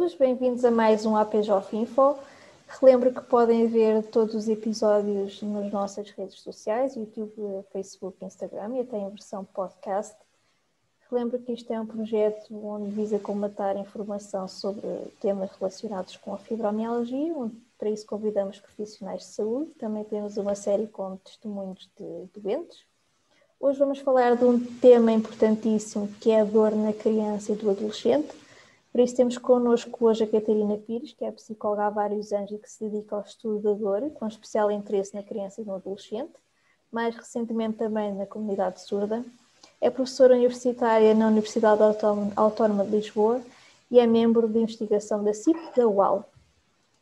todos, bem-vindos a mais um APJOF Info. Relembro que podem ver todos os episódios nas nossas redes sociais, YouTube, Facebook, Instagram e até em versão podcast. Relembro que isto é um projeto onde visa colmatar informação sobre temas relacionados com a fibromialgia, onde para isso convidamos profissionais de saúde. Também temos uma série com testemunhos de doentes. Hoje vamos falar de um tema importantíssimo que é a dor na criança e do adolescente. Por isso temos connosco hoje a Catarina Pires, que é psicóloga há vários anos e que se dedica ao estudo da dor, com especial interesse na criança e no adolescente, mais recentemente também na comunidade surda. É professora universitária na Universidade Autónoma de Lisboa e é membro de investigação da CIP da UAL.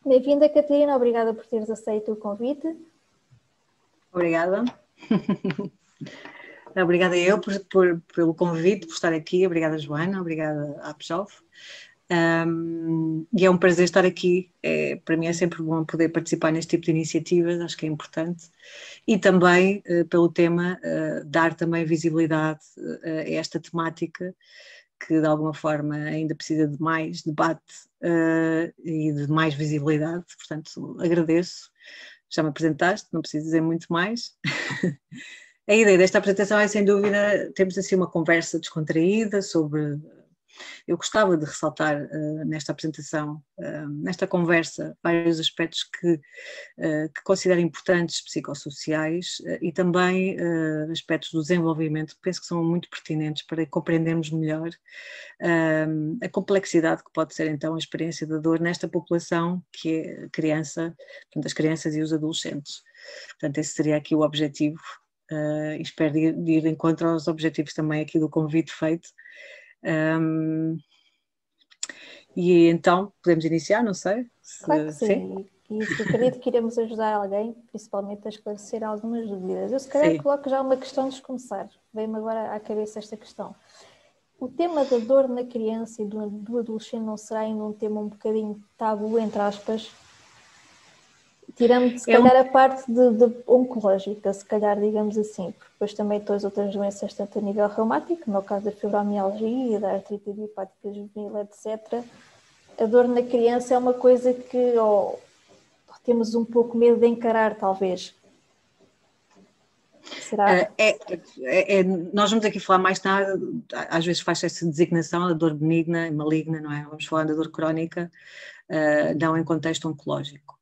Bem-vinda, Catarina, obrigada por teres aceito o convite. Obrigada. Obrigada eu pelo convite, por estar aqui. Obrigada, Joana. Obrigada à APJOF. E é um prazer estar aqui. Para mim é sempre bom poder participar neste tipo de iniciativas, acho que é importante. E também, pelo tema, dar também visibilidade a esta temática que, de alguma forma, ainda precisa de mais debate e de mais visibilidade. Portanto, agradeço. Já me apresentaste, não preciso dizer muito mais. A ideia desta apresentação é, sem dúvida, termos assim uma conversa descontraída sobre... Eu gostava de ressaltar nesta apresentação, nesta conversa, vários aspectos que considero importantes psicossociais e também aspectos do desenvolvimento que penso que são muito pertinentes para compreendermos melhor a complexidade que pode ser então a experiência da dor nesta população que é criança, portanto, as crianças e os adolescentes. Portanto, esse seria aqui o objetivo. E espero de ir de encontro aos objetivos também aqui do convite feito. E então, podemos iniciar, não sei? Claro que sim. E acredito que iremos ajudar alguém, principalmente a esclarecer algumas dúvidas. Eu se calhar coloco já uma questão antes de começar. Veio-me agora à cabeça esta questão. O tema da dor na criança e do adolescente não será ainda um tema um bocadinho tabu, entre aspas? Tirando, se calhar, a parte de oncológica, se calhar, digamos assim, porque depois também todas as outras doenças, tanto a nível reumático, no caso da fibromialgia, da artrite idiopática juvenil, etc., a dor na criança é uma coisa que temos um pouco medo de encarar, talvez. Será? Nós vamos aqui falar mais tarde, às vezes faz essa designação, a dor benigna e maligna, não é? Vamos falar da dor crónica, não em contexto oncológico.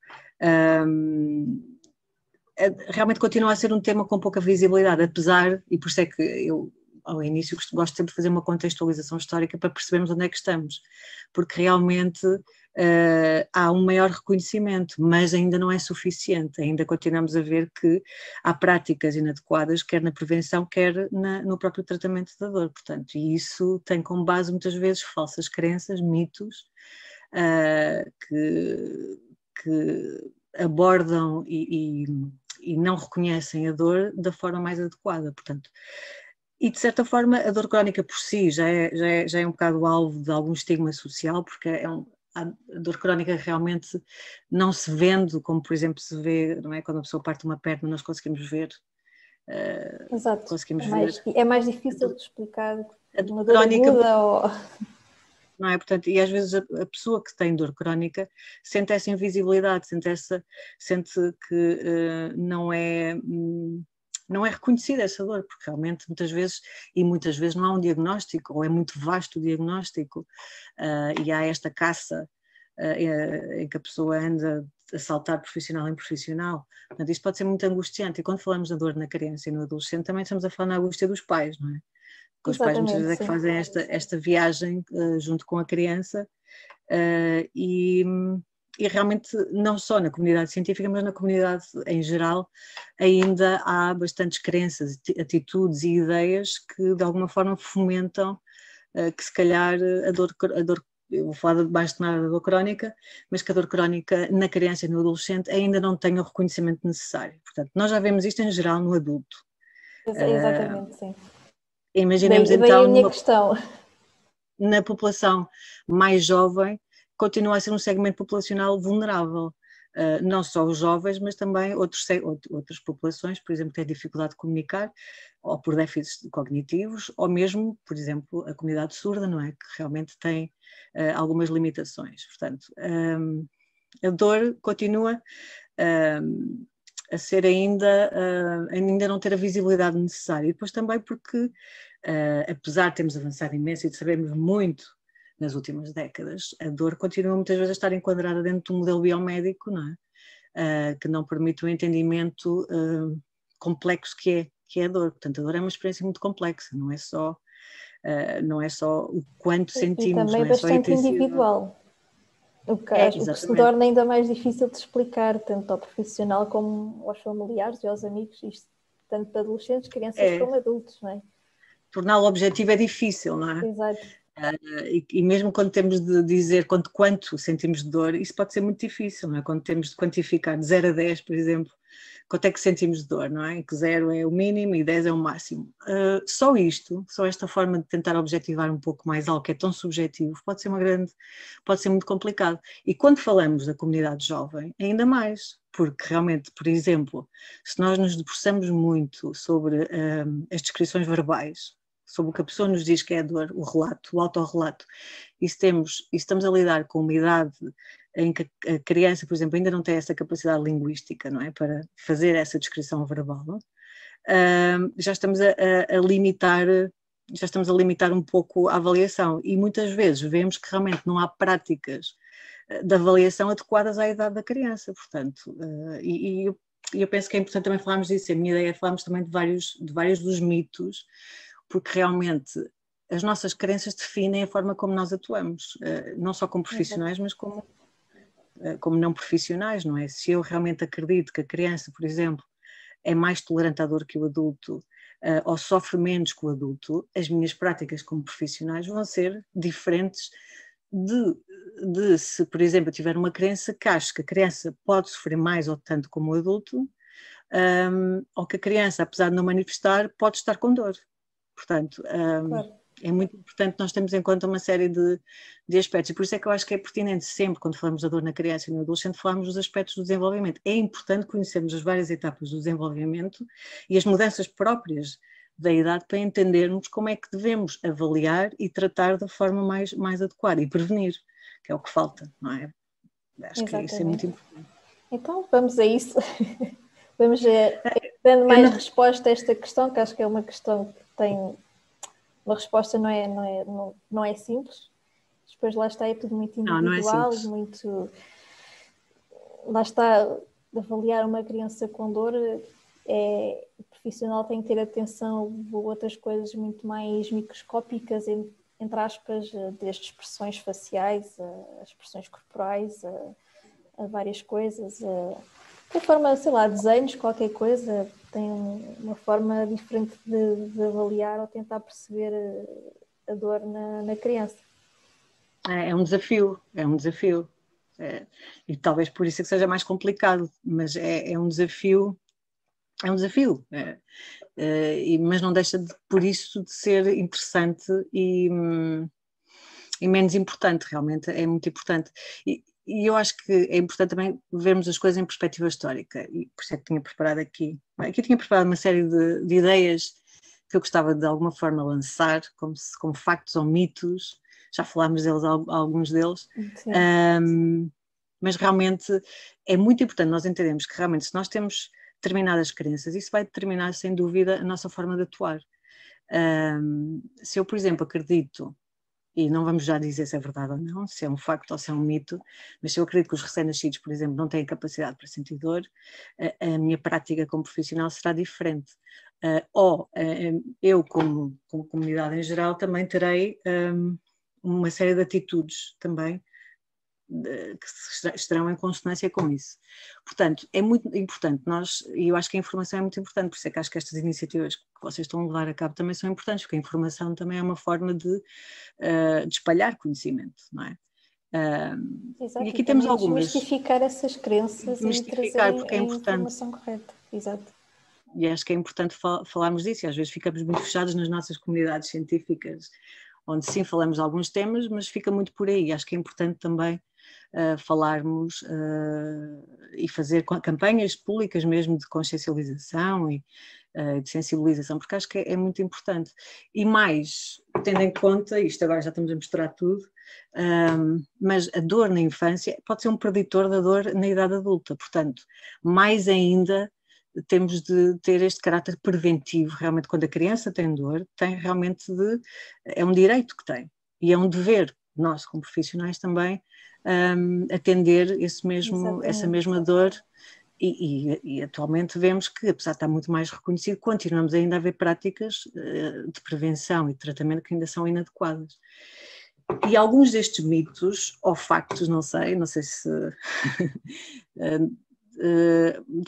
Realmente continua a ser um tema com pouca visibilidade, apesar, e por isso é que eu ao início gosto sempre de fazer uma contextualização histórica para percebermos onde é que estamos, porque realmente há um maior reconhecimento, mas ainda não é suficiente, ainda continuamos a ver que há práticas inadequadas, quer na prevenção, quer no próprio tratamento da dor, portanto, e isso tem como base muitas vezes falsas crenças, mitos, que abordam e não reconhecem a dor da forma mais adequada, portanto. E de certa forma a dor crónica por si já é um bocado alvo de algum estigma social, porque a dor crónica realmente não se vendo, como por exemplo se vê, não é? Quando a pessoa parte uma perna nós conseguimos ver. Exato, conseguimos é mais difícil de explicar uma dor crónica, aguda ou... Não é? Portanto, e às vezes a pessoa que tem dor crónica sente essa invisibilidade, sente que não é reconhecida essa dor, porque realmente muitas vezes não há um diagnóstico, ou é muito vasto o diagnóstico, e há esta caça em que a pessoa anda a saltar profissional em profissional. Portanto, isso pode ser muito angustiante, e quando falamos da dor na criança e no adolescente também estamos a falar na angústia dos pais, não é? Porque os pais muitas vezes é que fazem esta viagem junto com a criança e realmente não só na comunidade científica, mas na comunidade em geral ainda há bastantes crenças, atitudes e ideias que de alguma forma fomentam que se calhar a dor, eu vou falar mais de nada da dor crónica, mas que a dor crónica na criança e no adolescente ainda não tem o reconhecimento necessário. Portanto, nós já vemos isto em geral no adulto. Exatamente, sim. Imaginemos daí a minha questão. Na população mais jovem, continua a ser um segmento populacional vulnerável. Não só os jovens, mas também outras populações, por exemplo, que têm dificuldade de comunicar, ou por déficits cognitivos, ou mesmo, por exemplo, a comunidade surda, não é? Que realmente tem algumas limitações. Portanto, a dor continua a ser ainda não ter a visibilidade necessária. E depois também porque, apesar de termos avançado imenso e de sabermos muito nas últimas décadas, a dor continua muitas vezes a estar enquadrada dentro de um modelo biomédico, não é? Que não permite o entendimento complexo que é a dor. Portanto, a dor é uma experiência muito complexa, não é só o quanto sentimos, e também não é só a bastante intensidade. individual. O que se torna ainda mais difícil de explicar, tanto ao profissional como aos familiares e aos amigos, isto tanto para adolescentes, crianças como adultos, não é? Torná-lo objetivo é difícil, não é? Exato. E mesmo quando temos de dizer quanto sentimos de dor, isso pode ser muito difícil, não é? Quando temos de quantificar de 0 a 10, por exemplo, quanto é que sentimos de dor, não é? Que 0 é o mínimo e 10 é o máximo. Só esta forma de tentar objetivar um pouco mais algo que é tão subjetivo, pode ser muito complicado. E quando falamos da comunidade jovem, ainda mais, porque realmente, por exemplo, se nós nos debruçamos muito sobre as descrições verbais, sobre o que a pessoa nos diz que é a dor, o relato, o autorrelato, e se estamos a lidar com uma idade em que a criança, por exemplo, ainda não tem essa capacidade linguística, não é, para fazer essa descrição verbal, já estamos a limitar um pouco a avaliação, e muitas vezes vemos que realmente não há práticas de avaliação adequadas à idade da criança, portanto, e eu penso que é importante também falarmos disso. A minha ideia é falarmos também de vários dos mitos, porque realmente as nossas crenças definem a forma como nós atuamos, não só como profissionais, mas como não profissionais, não é? Se eu realmente acredito que a criança, por exemplo, é mais tolerante à dor que o adulto, ou sofre menos que o adulto, as minhas práticas como profissionais vão ser diferentes de se, por exemplo, eu tiver uma crença que acho que a criança pode sofrer mais ou tanto como o adulto, ou que a criança, apesar de não manifestar, pode estar com dor. Portanto, claro, é muito importante nós termos em conta uma série de aspectos, e por isso é que eu acho que é pertinente sempre, quando falamos da dor na criança e no adolescente, falarmos dos aspectos do desenvolvimento. É importante conhecermos as várias etapas do desenvolvimento e as mudanças próprias da idade para entendermos como é que devemos avaliar e tratar da forma mais adequada e prevenir, que é o que falta, não é? Acho que isso é muito importante. Então, vamos a isso. Vamos dando mais resposta a esta questão, que acho que é uma questão que tem uma resposta não é simples. Depois lá está, é tudo muito individual, muito... Lá está, avaliar uma criança com dor, o profissional tem que ter atenção a outras coisas muito mais microscópicas, entre aspas, desde expressões faciais, a expressões corporais, a várias coisas, de forma, sei lá, desenhos, qualquer coisa, tem uma forma diferente de avaliar ou tentar perceber a dor na criança. É um desafio. E talvez por isso é que seja mais complicado, mas é um desafio. Mas não deixa por isso de ser interessante e menos importante, realmente é muito importante. E eu acho que é importante também vermos as coisas em perspectiva histórica, e por isso é que tinha preparado aqui. Aqui tinha preparado uma série de ideias que eu gostava de alguma forma lançar, como factos ou mitos, já falámos deles, alguns deles, mas realmente é muito importante nós entendermos que realmente se nós temos determinadas crenças, isso vai determinar sem dúvida a nossa forma de atuar. Se eu, por exemplo, acredito, e não vamos já dizer se é verdade ou não, se é um facto ou se é um mito, mas se eu acredito que os recém-nascidos, por exemplo, não têm capacidade para sentir dor, a minha prática como profissional será diferente. Eu, como comunidade em geral, também terei uma série de atitudes também que estarão em consonância com isso. Portanto, é muito importante e eu acho que a informação é muito importante, por isso é que acho que estas iniciativas que vocês estão a levar a cabo também são importantes, porque a informação também é uma forma de espalhar conhecimento, não é? Exato, e aqui temos algumas... Desmistificar essas crenças e trazer porque é importante. A informação correta. Exato. E acho que é importante falarmos disso, e às vezes ficamos muito fechados nas nossas comunidades científicas, onde sim falamos de alguns temas, mas fica muito por aí. Acho que é importante também falarmos e fazer campanhas públicas mesmo de consciencialização e de sensibilização, porque acho que é muito importante. E mais, tendo em conta, isto agora já estamos a misturar tudo, mas a dor na infância pode ser um preditor da dor na idade adulta, portanto, mais ainda temos de ter este caráter preventivo, realmente quando a criança tem dor, tem realmente é um direito que tem, e é um dever nós como profissionais também atender essa mesma dor. E atualmente vemos que, apesar de estar muito mais reconhecido, continuamos ainda a ver práticas de prevenção e de tratamento que ainda são inadequadas. E alguns destes mitos, ou factos, não sei se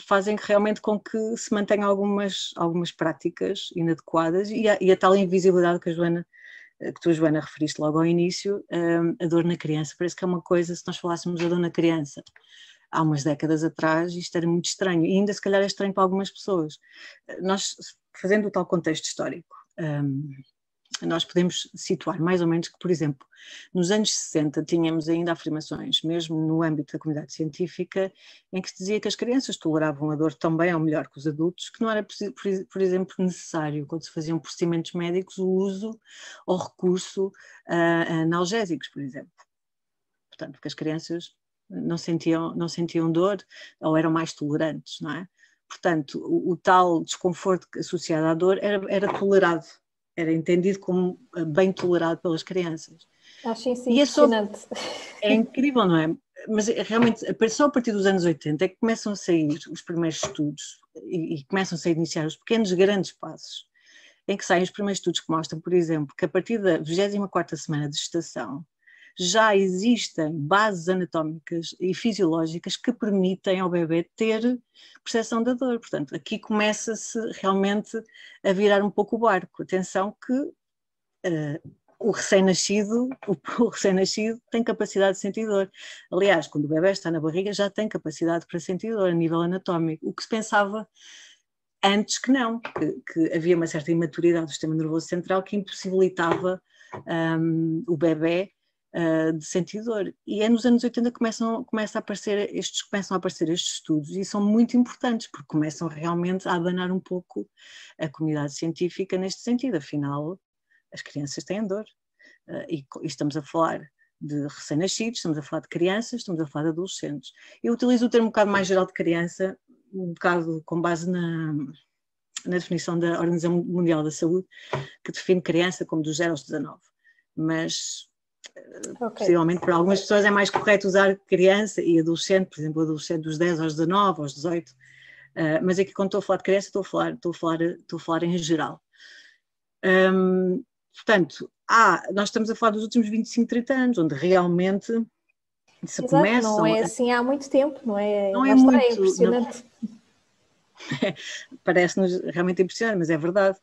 fazem realmente com que se mantenham algumas práticas inadequadas e a tal invisibilidade que tu, Joana, referiste logo ao início, a dor na criança. Parece que é uma coisa, se nós falássemos da dor na criança há umas décadas atrás, isto era muito estranho, e ainda se calhar é estranho para algumas pessoas. Nós, fazendo o tal contexto histórico, nós podemos situar mais ou menos que, por exemplo, nos anos 60 tínhamos ainda afirmações, mesmo no âmbito da comunidade científica, em que se dizia que as crianças toleravam a dor também ou melhor que os adultos, que não era, por exemplo, necessário, quando se faziam procedimentos médicos, o uso ou recurso a analgésicos, por exemplo. Portanto, porque as crianças não sentiam dor ou eram mais tolerantes, não é? Portanto, o tal desconforto associado à dor era tolerado, era entendido como bem tolerado pelas crianças. Acho isso impressionante. É incrível, não é? Mas realmente, só a partir dos anos 80 é que começam a sair os primeiros estudos e começam-se a iniciar os pequenos, grandes passos, em que saem os primeiros estudos que mostram, por exemplo, que a partir da 24ª semana de gestação, já existem bases anatómicas e fisiológicas que permitem ao bebê ter percepção da dor. Portanto, aqui começa-se realmente a virar um pouco o barco. Atenção que o recém-nascido tem capacidade de sentir dor. Aliás, quando o bebê está na barriga já tem capacidade para sentir dor a nível anatómico, o que se pensava antes que não, que havia uma certa imaturidade do sistema nervoso central que impossibilitava o bebê de sentir dor. E é nos anos 80 que começam a aparecer estes estudos, e são muito importantes, porque começam realmente a abanar um pouco a comunidade científica neste sentido. Afinal, as crianças têm dor. E estamos a falar de recém-nascidos, estamos a falar de crianças, estamos a falar de adolescentes. Eu utilizo o termo um bocado mais geral de criança, um bocado com base na definição da Organização Mundial da Saúde, que define criança como dos 0 aos 19. Mas possivelmente para algumas pessoas é mais correto usar criança e adolescente, por exemplo, adolescente dos 10 aos 19, aos 18, mas aqui quando estou a falar de criança estou a falar em geral. Portanto, nós estamos a falar dos últimos 25, 30 anos, onde realmente se começam... Não é assim há muito tempo, não é? Não é muito... É impressionante. Parece-nos realmente impressionante, mas é verdade.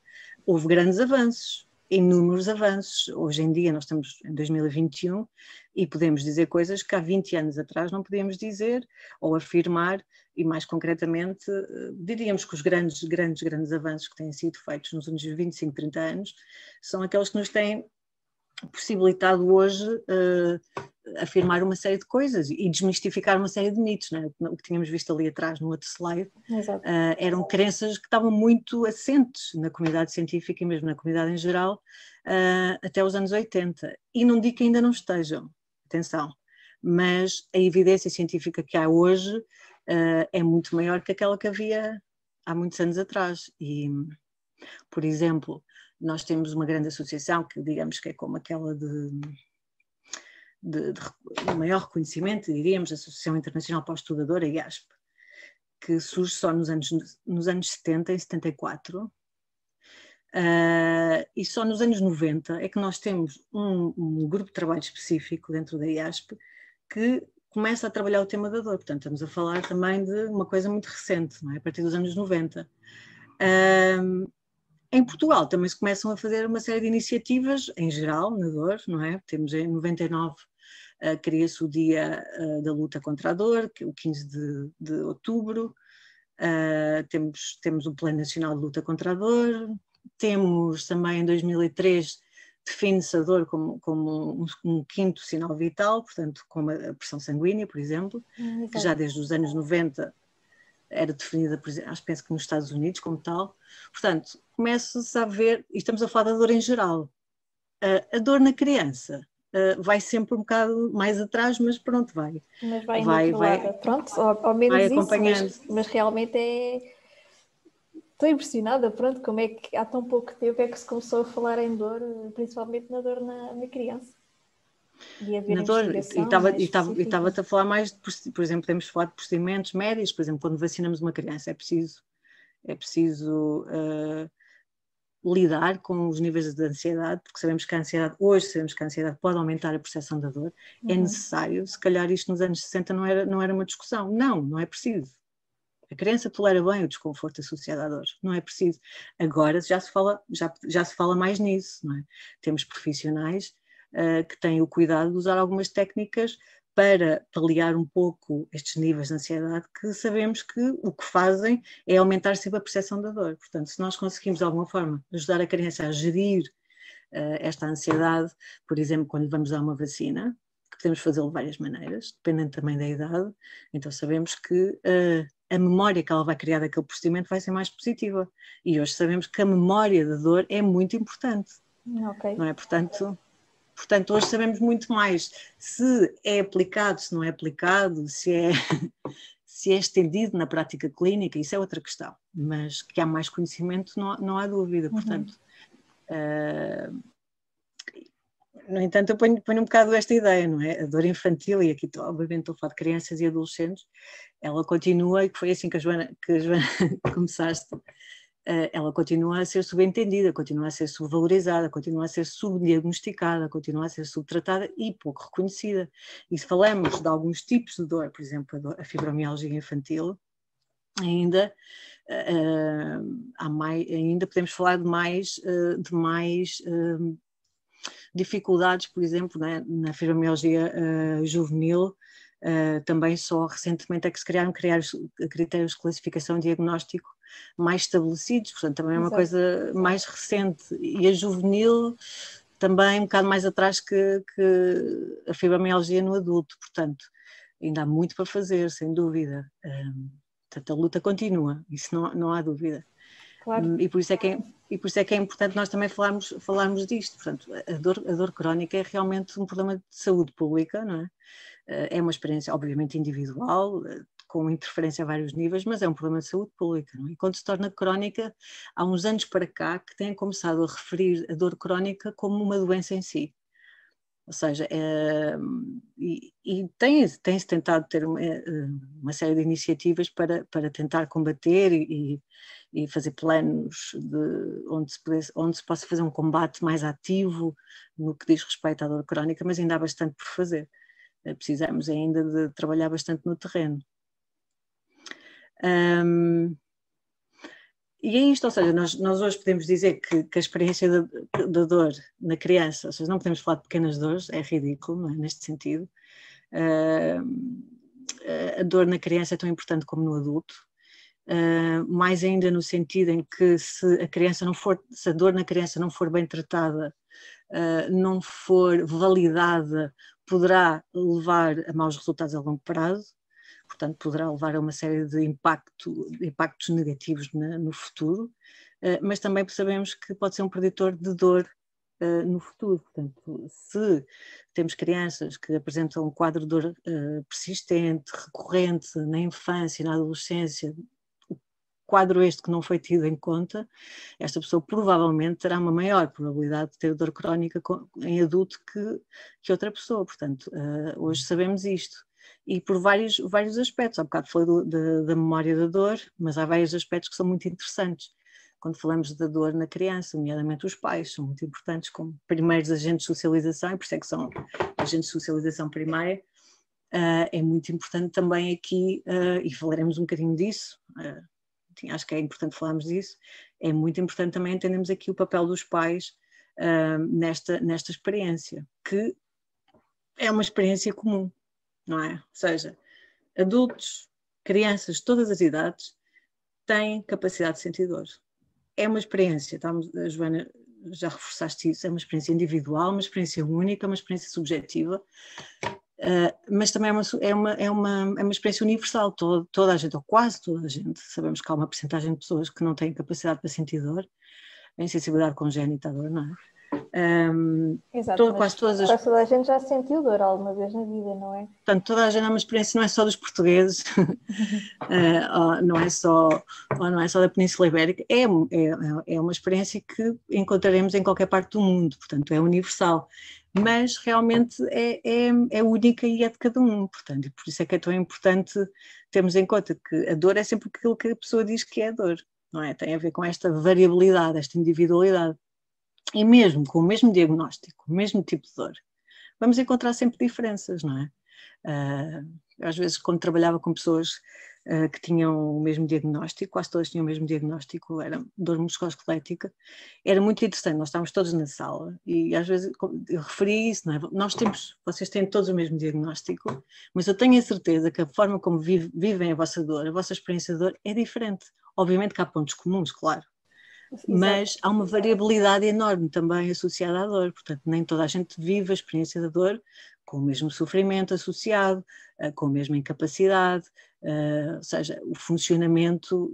Houve grandes avanços, inúmeros avanços. Hoje em dia nós estamos em 2021 e podemos dizer coisas que há 20 anos atrás não podíamos dizer ou afirmar, e mais concretamente diríamos que os grandes avanços que têm sido feitos nos últimos 25, 30 anos são aqueles que nos têm possibilitado hoje afirmar uma série de coisas e desmistificar uma série de mitos, não é? O que tínhamos visto ali atrás no outro slide eram crenças que estavam muito assentes na comunidade científica e mesmo na comunidade em geral até os anos 80, e não digo que ainda não estejam, atenção, mas a evidência científica que há hoje é muito maior que aquela que havia há muitos anos atrás. E, por exemplo, nós temos uma grande associação que digamos que é como aquela de maior reconhecimento, diríamos, a Associação Internacional para o Estudador, a IASP, que surge só nos anos 70 e 74, e só nos anos 90 é que nós temos um grupo de trabalho específico dentro da IASP que começa a trabalhar o tema da dor. Portanto, estamos a falar também de uma coisa muito recente, não é? A partir dos anos 90. Em Portugal também se começam a fazer uma série de iniciativas, em geral, na dor, não é? Temos em 99, cria-se o Dia da Luta contra a Dor, que é o 15 de outubro, temos o Plano Nacional de Luta contra a Dor, temos também em 2003 define-se a dor como um quinto sinal vital, portanto, como a pressão sanguínea, por exemplo, que já desde os anos 90 era definida, por exemplo, penso que nos Estados Unidos como tal. Portanto, começa-se a ver, e estamos a falar da dor em geral. A dor na criança vai sempre um bocado mais atrás, mas pronto, vai. Mas vai nivelada, pronto, ao menos vai isso, acompanhando. mas realmente estou impressionada, pronto, como é que há tão pouco tempo é que se começou a falar em dor, principalmente na dor na criança. E haver na dor, investigação e estava-te a falar mais, por exemplo, temos de falar de procedimentos médicos, por exemplo, quando vacinamos uma criança é preciso lidar com os níveis de ansiedade, porque sabemos que a ansiedade pode aumentar a percepção da dor. É necessário, se calhar isto nos anos 60 não era uma discussão. Não é preciso. A criança tolera bem o desconforto associado à dor, não é preciso. Agora já se fala mais nisso, não é? Temos profissionais que têm o cuidado de usar algumas técnicas para paliar um pouco estes níveis de ansiedade, que sabemos que o que fazem é aumentar sempre a percepção da dor. Portanto, se nós conseguimos de alguma forma ajudar a criança a gerir esta ansiedade, por exemplo, quando vamos dar uma vacina, que podemos fazê-lo de várias maneiras, dependendo também da idade, então sabemos que a memória que ela vai criar daquele procedimento vai ser mais positiva. E hoje sabemos que a memória da dor é muito importante. Okay. Não é? Portanto, hoje sabemos muito mais se é aplicado, se não é aplicado, se é estendido na prática clínica, isso é outra questão. Mas que há mais conhecimento, não há dúvida. Portanto, no entanto, eu ponho um bocado esta ideia, não é? A dor infantil, e aqui obviamente estou a falar de crianças e adolescentes, ela continua, e foi assim que a Joana começaste, ela continua a ser subentendida, continua a ser subvalorizada, continua a ser subdiagnosticada, continua a ser subtratada e pouco reconhecida. E se falamos de alguns tipos de dor, por exemplo, a fibromialgia infantil, ainda podemos falar de mais dificuldades, por exemplo, né, na fibromialgia juvenil. Também só recentemente é que se criaram critérios de classificação e diagnóstico mais estabelecidos, portanto também é uma coisa mais recente, e a juvenil também um bocado mais atrás que a fibromialgia no adulto, portanto ainda há muito para fazer, sem dúvida. Portanto a luta continua, isso não há dúvida. Claro. E por isso é que é importante nós também falarmos disto. Portanto, a dor crónica é realmente um problema de saúde pública, não é? É uma experiência obviamente individual, com interferência a vários níveis, mas é um problema de saúde pública, não é? E quando se torna crónica, há uns anos para cá que têm começado a referir a dor crónica como uma doença em si. Ou seja, tem-se tentado ter uma série de iniciativas para tentar combater e fazer planos onde se possa fazer um combate mais ativo no que diz respeito à dor crónica, mas ainda há bastante por fazer. Precisamos ainda de trabalhar bastante no terreno. E é isto, ou seja, nós hoje podemos dizer que a experiência da dor na criança, ou seja, não podemos falar de pequenas dores, é ridículo, não é? Neste sentido. A dor na criança é tão importante como no adulto, mais ainda no sentido em que se a dor na criança não for bem tratada, não for validada, poderá levar a maus resultados a longo prazo. Portanto, poderá levar a uma série de impactos negativos no futuro, mas também sabemos que pode ser um preditor de dor no futuro. Portanto, se temos crianças que apresentam um quadro de dor persistente, recorrente na infância e na adolescência, quadro este que não foi tido em conta, esta pessoa provavelmente terá uma maior probabilidade de ter dor crónica em adulto que outra pessoa. Portanto, hoje sabemos isto. E por vários aspectos. Há bocado falei da memória da dor, mas há vários aspectos que são muito interessantes. Quando falamos da dor na criança, nomeadamente os pais, são muito importantes como primeiros agentes de socialização, e por isso é que são agentes de socialização primária. É muito importante também aqui, e falaremos um bocadinho disso, acho que é importante falarmos disso, é muito importante também entendermos aqui o papel dos pais nesta experiência, que é uma experiência comum. Não é? Ou seja, adultos, crianças de todas as idades têm capacidade de sentir dor. É uma experiência, a Joana já reforçaste isso, é uma experiência individual, uma experiência única, uma experiência subjetiva, mas também é uma experiência universal. Toda a gente, ou quase toda a gente, sabemos que há uma porcentagem de pessoas que não têm capacidade para sentir dor, a insensibilidade congénita à dor, não é? Exato, quase toda a gente já sentiu dor alguma vez na vida, não é? Portanto, toda a gente é uma experiência, não é só dos portugueses, não é só da Península Ibérica, é uma experiência que encontraremos em qualquer parte do mundo, portanto é universal, mas realmente é única e é de cada um, portanto, e por isso é que é tão importante termos em conta que a dor é sempre aquilo que a pessoa diz que é dor, não é? Tem a ver com esta variabilidade, esta individualidade. E mesmo com o mesmo diagnóstico, o mesmo tipo de dor, vamos encontrar sempre diferenças, não é? Às vezes, quando trabalhava com pessoas que tinham o mesmo diagnóstico, quase todas tinham o mesmo diagnóstico, era dor musculoesquelética, era muito interessante, nós estávamos todos na sala e às vezes eu referi isso, não é? Vocês têm todos o mesmo diagnóstico, mas eu tenho a certeza que a forma como vivem a vossa dor, a vossa experiência de dor é diferente. Obviamente que há pontos comuns, claro, mas há uma variabilidade enorme também associada à dor, portanto nem toda a gente vive a experiência da dor com o mesmo sofrimento associado, com a mesma incapacidade, ou seja, o funcionamento,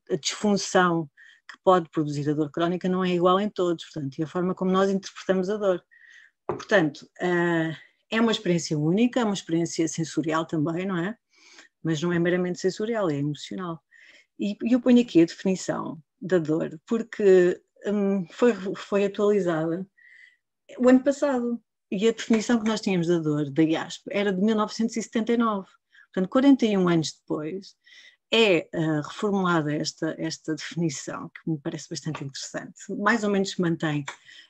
a disfunção que pode produzir a dor crónica não é igual em todos, portanto, e a forma como nós interpretamos a dor. Portanto, é uma experiência única, é uma experiência sensorial também, não é? Mas não é meramente sensorial, é emocional. E eu ponho aqui a definição da dor, porque foi atualizada o ano passado, e a definição que nós tínhamos da dor, da IASP, era de 1979. Portanto, 41 anos depois, é reformulada esta definição, que me parece bastante interessante. Mais ou menos se mantém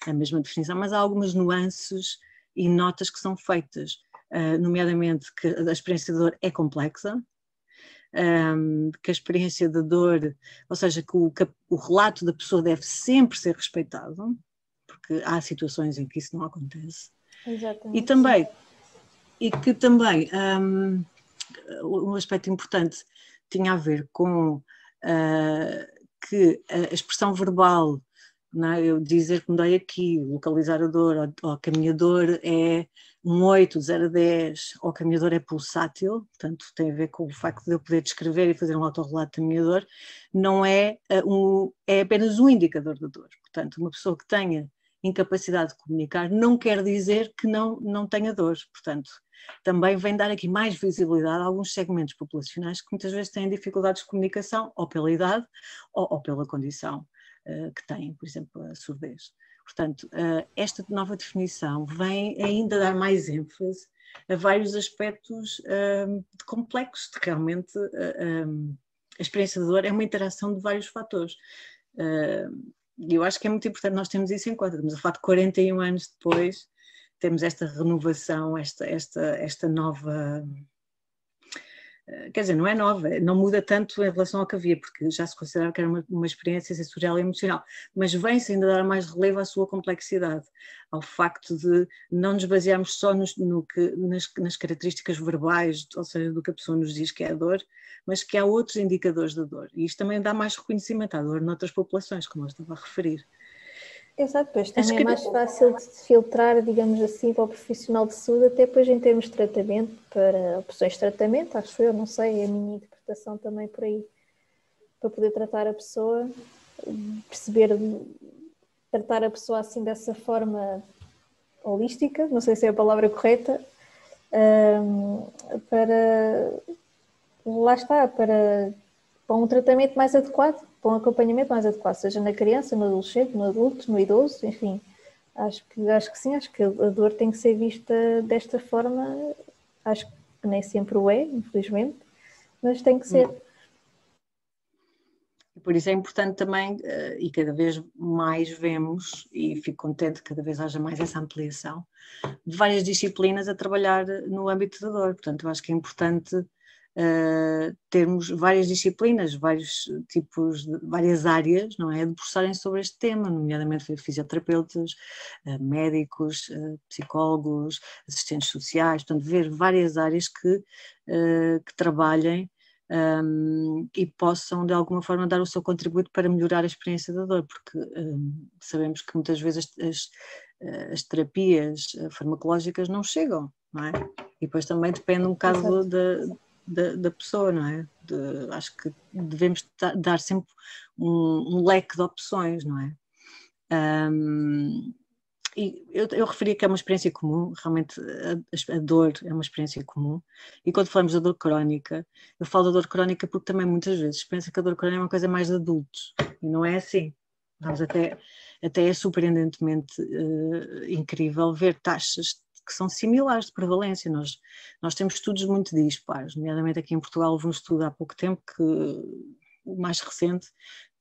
a mesma definição, mas há algumas nuances e notas que são feitas, nomeadamente que a experiência de dor é complexa, que a experiência da dor, ou seja, que o relato da pessoa deve sempre ser respeitado, porque há situações em que isso não acontece. Exatamente. E que também um aspecto importante tinha a ver com que a expressão verbal, não é? Eu dizer que me dói aqui, localizar a dor, ou que a minha dor é um 8, 0 a 10, ou que a minha dor é pulsátil, portanto tem a ver com o facto de eu poder descrever e fazer um autorrelato da minha dor, não é, é apenas um indicador da dor. Portanto, uma pessoa que tenha incapacidade de comunicar não quer dizer que não tenha dor, portanto também vem dar aqui mais visibilidade a alguns segmentos populacionais que muitas vezes têm dificuldades de comunicação, ou pela idade, ou pela condição que têm, por exemplo, a surdez. Portanto, esta nova definição vem ainda dar mais ênfase a vários aspectos complexos, de realmente a experiência de dor é uma interação de vários fatores. E eu acho que é muito importante nós termos isso em conta. Estamos a falar de 41 anos depois, temos esta renovação, esta nova... Quer dizer, não é nova, não muda tanto em relação ao que havia, porque já se considerava que era uma experiência sensorial e emocional, mas vem-se ainda dar mais relevo à sua complexidade, ao facto de não nos basearmos só nas características verbais, ou seja, do que a pessoa nos diz que é a dor, mas que há outros indicadores da dor. E isto também dá mais reconhecimento à dor noutras populações, como eu estava a referir. Exato, pois também é mais fácil de filtrar, digamos assim, para o profissional de saúde, até depois em termos de tratamento, para opções de tratamento, acho eu, não sei, é a minha interpretação também por aí, para poder tratar a pessoa, tratar a pessoa assim dessa forma holística, não sei se é a palavra correta, lá está, para um tratamento mais adequado, para um acompanhamento mais adequado, seja na criança, no adolescente, no adulto, no idoso, enfim. Acho que sim, acho que a dor tem que ser vista desta forma, acho que nem sempre o é, infelizmente, mas tem que ser. Por isso é importante também, e cada vez mais vemos, e fico contente que cada vez haja mais essa ampliação, de várias disciplinas a trabalhar no âmbito da dor. Portanto, eu acho que é importante termos várias disciplinas, vários tipos, várias áreas, não é, debruçarem sobre este tema, nomeadamente fisioterapeutas, médicos, psicólogos, assistentes sociais, portanto, ver várias áreas que trabalhem e possam de alguma forma dar o seu contributo para melhorar a experiência da dor, porque sabemos que muitas vezes as terapias farmacológicas não chegam, não é? E depois também depende um bocado da pessoa, não é? Acho que devemos dar sempre um leque de opções, não é? E eu referi que é uma experiência comum, realmente a dor é uma experiência comum, e quando falamos da dor crónica, eu falo da dor crónica porque também muitas vezes pensa que a dor crónica é uma coisa mais de adultos, e não é assim. Vamos até é surpreendentemente incrível ver taxas que são similares de prevalência. Nós temos estudos muito dispares, nomeadamente aqui em Portugal houve um estudo há pouco tempo, o mais recente,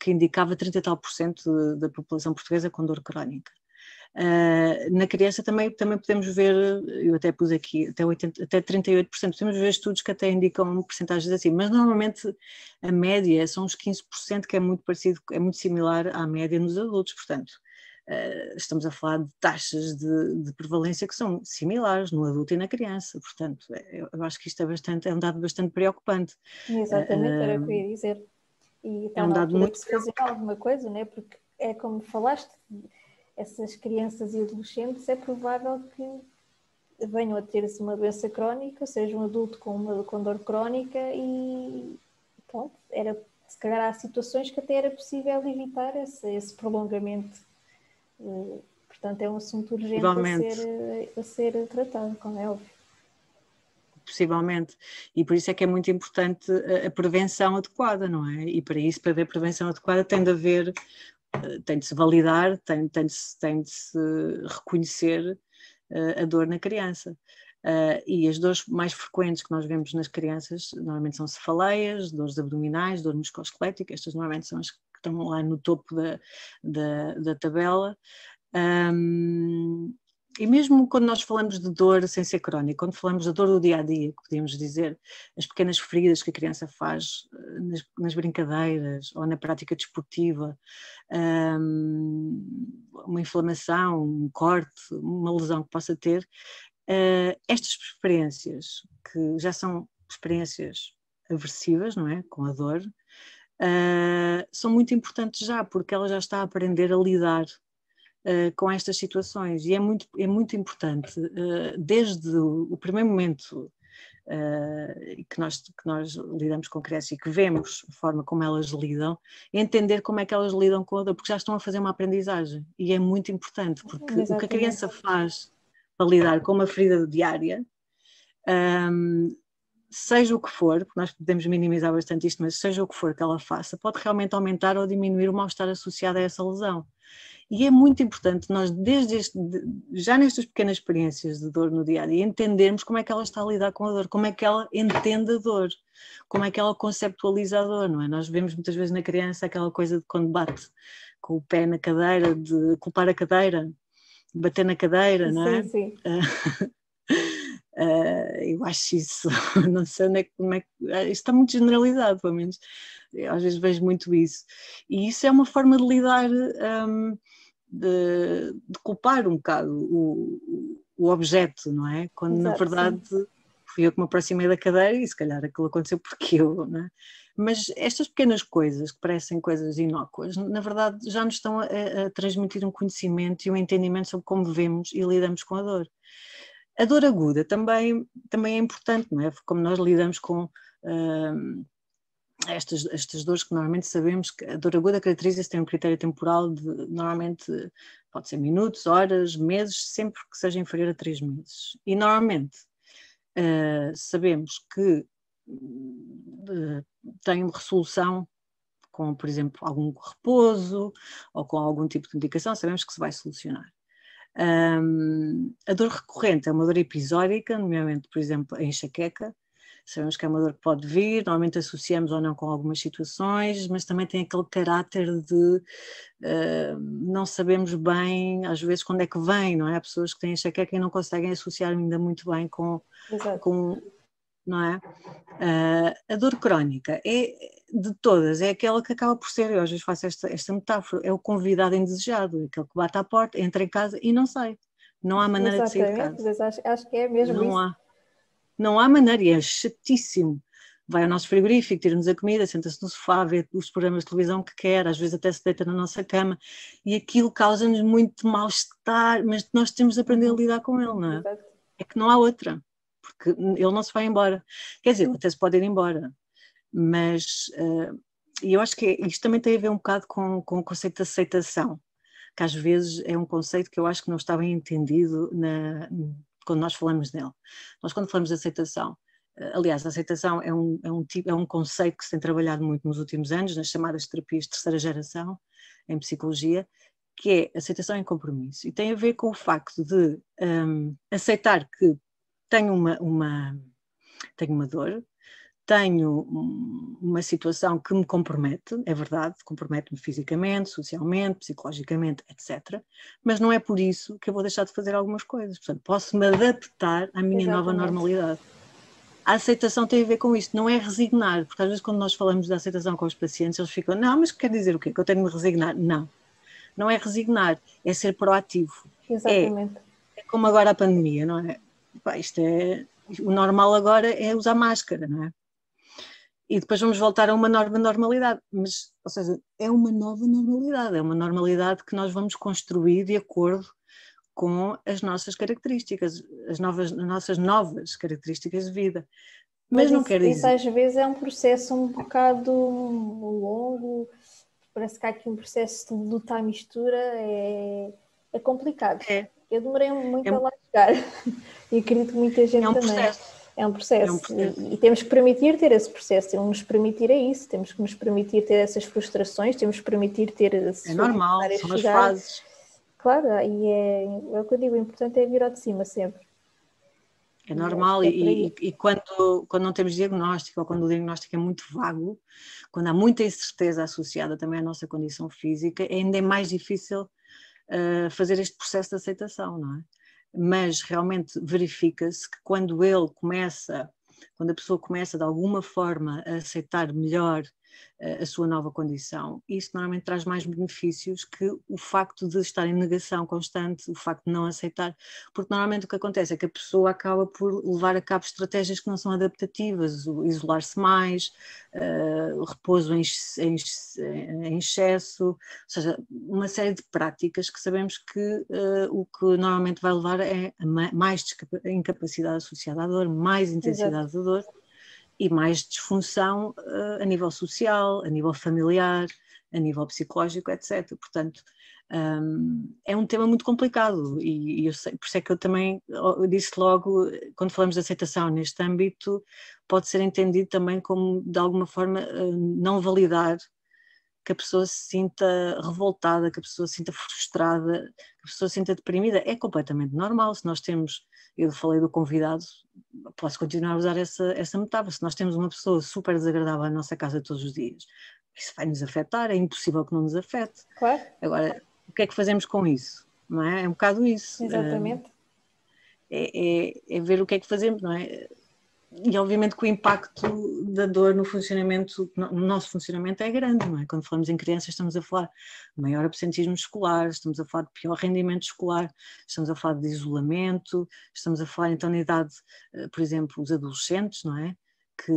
que indicava 30 e tal % da população portuguesa com dor crónica. Na criança também podemos ver, eu até pus aqui, até 38%, podemos ver estudos que até indicam percentagens assim, mas normalmente a média são uns 15%, que é muito parecido, é muito similar à média nos adultos, portanto, estamos a falar de taxas de prevalência que são similares no adulto e na criança, portanto, eu acho que isto é um dado bastante preocupante. Exatamente, era o que eu ia dizer. E está na altura de se fazer alguma coisa, né? Porque é como falaste, essas crianças e adolescentes, é provável que venham a ter-se uma doença crónica, seja um adulto com dor crónica e pronto, se calhar há situações que até era possível evitar esse prolongamento. Portanto, é um assunto urgente a ser tratado, como é óbvio. Possivelmente, e por isso é que é muito importante a prevenção adequada, não é? E para isso, para haver prevenção adequada, tem de se validar, tem de se reconhecer a dor na criança. E as dores mais frequentes que nós vemos nas crianças normalmente são cefaleias, dores abdominais, dor musculoesquelética, estas normalmente são as que estão lá no topo da tabela. E mesmo quando nós falamos de dor sem ser crónica, quando falamos da dor do dia-a-dia, que podemos dizer, as pequenas feridas que a criança faz nas brincadeiras ou na prática desportiva, uma inflamação, um corte, uma lesão que possa ter, estas experiências, que já são experiências aversivas, não é? Com a dor, são muito importantes já, porque ela já está a aprender a lidar com estas situações, e é muito importante, desde o primeiro momento que nós lidamos com crianças e que vemos a forma como elas lidam, entender como é que elas lidam com a dor, porque já estão a fazer uma aprendizagem, e é muito importante, porque Exatamente. O que a criança faz para lidar com uma ferida diária, seja o que for, porque nós podemos minimizar bastante isto, mas seja o que for que ela faça, pode realmente aumentar ou diminuir o mal-estar associado a essa lesão. E é muito importante nós, já nestas pequenas experiências de dor no dia-a-dia, entendermos como é que ela está a lidar com a dor, como é que ela entende a dor, como é que ela conceptualiza a dor, não é? Nós vemos muitas vezes na criança aquela coisa de quando bate com o pé na cadeira, de culpar a cadeira, de bater na cadeira, não é? Sim. Eu acho isso, não sei como é que... Isto está muito generalizado, pelo menos. Eu, às vezes vejo muito isso. E isso é uma forma de lidar, de culpar um bocado o objeto, não é? Quando, Exato, na verdade, fui eu que me aproximei da cadeira e se calhar aquilo aconteceu porque eu, não é? Mas estas pequenas coisas, que parecem coisas inócuas, na verdade já nos estão a transmitir um conhecimento e um entendimento sobre como vemos e lidamos com a dor. A dor aguda também é importante, não é? Como nós lidamos com estas dores que normalmente sabemos que a dor aguda caracteriza-se, tem um critério temporal de, normalmente, pode ser minutos, horas, meses, sempre que seja inferior a 3 meses. E normalmente sabemos que tem uma resolução com, por exemplo, algum repouso ou com algum tipo de medicação, sabemos que se vai solucionar. A dor recorrente é uma dor episódica, nomeadamente, por exemplo, a enxaqueca. Sabemos que é uma dor que pode vir, normalmente associamos ou não com algumas situações, mas também tem aquele caráter de não sabemos bem, às vezes, quando é que vem, não é? Há pessoas que têm enxaqueca e não conseguem associar ainda muito bem com não é? A dor crónica de todas, é aquela que acaba por ser, eu às vezes faço esta metáfora, é o convidado indesejado, aquele que bate à porta, entra em casa e não sai. Não há maneira de sair de casa. Acho que é mesmo não isso. Não há maneira, e é chatíssimo vai ao nosso frigorífico, tira-nos a comida, senta-se no sofá, vê os programas de televisão que quer, às vezes até se deita na nossa cama, e aquilo causa-nos muito mal-estar, mas nós temos de aprender a lidar com ele, não é? É que não há outra, porque ele não se vai embora. Quer dizer, até se pode ir embora, mas e eu acho que isto também tem a ver um bocado com o conceito de aceitação, que às vezes é um conceito que eu acho que não está bem entendido quando nós falamos dele. Nós, quando falamos de aceitação, aliás, a aceitação é um conceito que se tem trabalhado muito nos últimos anos, nas chamadas terapias de terceira geração, em psicologia, que é aceitação em compromisso. E tem a ver com o facto de aceitar que tenho uma dor, tenho uma situação que me compromete, é verdade, compromete-me fisicamente, socialmente, psicologicamente, etc. Mas não é por isso que eu vou deixar de fazer algumas coisas. Portanto, posso-me adaptar à minha nova normalidade. A aceitação tem a ver com isto, não é resignar, porque às vezes quando nós falamos da aceitação com os pacientes, eles ficam, não, mas quer dizer o quê? Que eu tenho de me resignar? Não é resignar, é ser proativo. Exatamente. É como agora a pandemia, não é? O normal agora é usar máscara, não é? E depois vamos voltar a uma nova normalidade, mas, ou seja, é uma nova normalidade, é uma normalidade que nós vamos construir de acordo com as nossas características, as nossas novas características de vida. Mas não quer dizer... Isso às vezes é um processo um bocado longo, parece que há aqui um processo de luta à mistura, é complicado. Eu demorei muito a lá chegar e acredito que muita gente também. É um processo. E temos que permitir ter esse processo, temos que nos permitir isso, temos que nos permitir ter essas frustrações, temos que permitir ter... É normal, são as fases. Claro, e é o que eu digo, o importante é vir ao de cima sempre. É normal, e quando não temos diagnóstico, ou quando o diagnóstico é muito vago, quando há muita incerteza associada também à nossa condição física, ainda é mais difícil fazer este processo de aceitação, não é? Mas realmente verifica-se que quando a pessoa começa de alguma forma a aceitar melhor a sua nova condição, isso normalmente traz mais benefícios que o facto de estar em negação constante, o facto de não aceitar, porque normalmente o que acontece é que a pessoa acaba por levar a cabo estratégias que não são adaptativas, isolar-se mais, repouso em excesso, ou seja, uma série de práticas que sabemos que o que normalmente vai levar é mais incapacidade associada à dor, mais intensidade da dor, e mais disfunção a nível social, a nível familiar, a nível psicológico, etc. Portanto, é um tema muito complicado e eu sei, por isso é que eu também disse logo, quando falamos de aceitação neste âmbito, pode ser entendido também como, de alguma forma, não validar que a pessoa se sinta revoltada, que a pessoa se sinta frustrada, que a pessoa se sinta deprimida. É completamente normal. Se nós temos, eu falei do convidado, posso continuar a usar essa metáfora, se nós temos uma pessoa super desagradável na nossa casa todos os dias, isso vai nos afetar, é impossível que não nos afete. Claro. Agora, o que é que fazemos com isso? Não é? É um bocado isso. Exatamente. É ver o que é que fazemos, não é? E obviamente que o impacto da dor no nosso funcionamento é grande, não é? Quando falamos em crianças estamos a falar de maior absentismo escolar, estamos a falar de pior rendimento escolar, estamos a falar de isolamento, estamos a falar então na idade, por exemplo, os adolescentes, não é? Que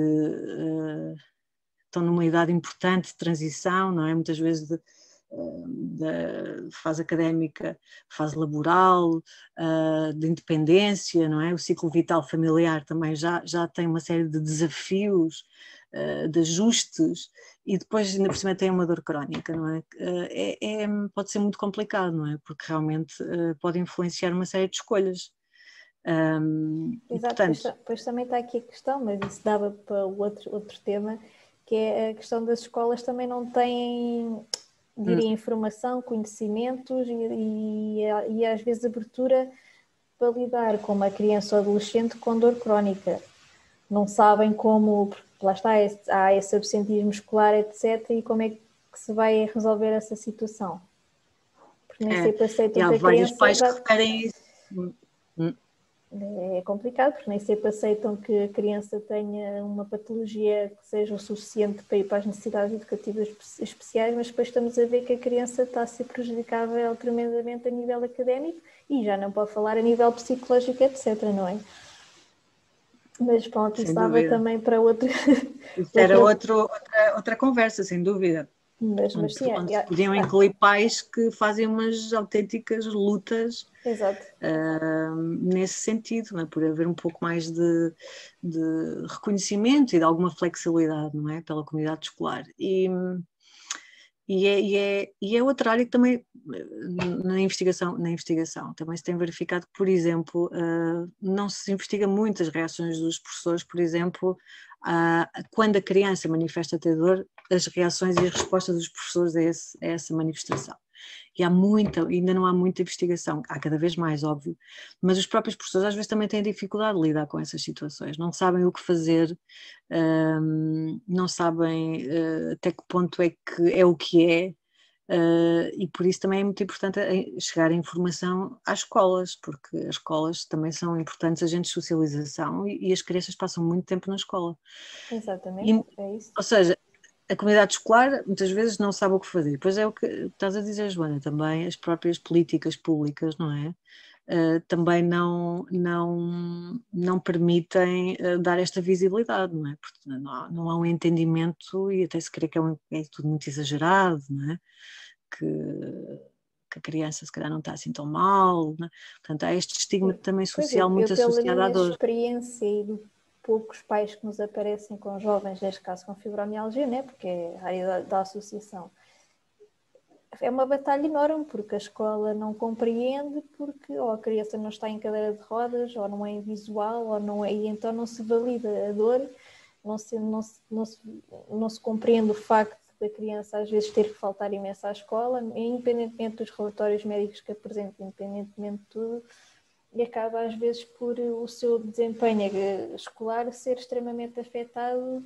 estão numa idade importante de transição, não é? Muitas vezes da fase académica, fase laboral, de independência, não é? O ciclo vital familiar também já tem uma série de desafios, de ajustes, e depois ainda por cima tem uma dor crónica, não é? Pode ser muito complicado, não é? Porque realmente pode influenciar uma série de escolhas. Exato, portanto, pois também está aqui a questão, mas isso dava para outro tema, que é a questão das escolas também não têm, diria, informação, conhecimentos e às vezes abertura para lidar com uma criança ou adolescente com dor crónica. Não sabem como, lá está, há esse absentismo escolar, etc. E como é que se vai resolver essa situação? Porque nem sempre aceitam que a criança... Há vários pais que referem isso. É complicado, porque nem sempre aceitam que a criança tenha uma patologia que seja o suficiente para ir para as necessidades educativas especiais, mas depois estamos a ver que a criança está a ser prejudicável tremendamente a nível académico e já não pode falar a nível psicológico, etc., não é? Mas pronto, isso Sem dava dúvida. também para outro. Isso era outra conversa, sem dúvida. Mas sim, Onde se podiam incluir pais que fazem umas autênticas lutas exato. nesse sentido, não é? Por haver um pouco mais de reconhecimento e de alguma flexibilidade, não é? Pela comunidade escolar. E é outra área que também, na investigação, também se tem verificado que, por exemplo, não se investiga muito as reações dos professores, por exemplo, quando a criança manifesta ter dor, as reações e as respostas dos professores a essa manifestação. E ainda não há muita investigação, há cada vez mais, óbvio, mas os próprios professores às vezes também têm dificuldade de lidar com essas situações, não sabem o que fazer, não sabem até que ponto é que é o que é, e por isso também é muito importante chegar a informação às escolas, porque as escolas também são importantes agentes de socialização e as crianças passam muito tempo na escola. Exatamente, é isso. Ou seja, a comunidade escolar muitas vezes não sabe o que fazer. Depois é o que estás a dizer, Joana, também as próprias políticas públicas, não é? Também não permitem dar esta visibilidade, não é? Porque não há um entendimento e até se crê que é tudo muito exagerado, não é? Que a criança se calhar não está assim tão mal, não é? Portanto, há este estigma também social muito associado à pela minha dor. experiência e do poucos pais que nos aparecem com jovens, neste caso com fibromialgia, né? Porque é a área da associação, é uma batalha enorme, porque a escola não compreende, porque ou a criança não está em cadeira de rodas, ou não é visual, ou não é, e então não se valida a dor, não se compreende o facto da criança às vezes ter que faltar imenso à escola, independentemente dos relatórios médicos que apresenta, independentemente de tudo, e acaba às vezes por o seu desempenho escolar ser extremamente afetado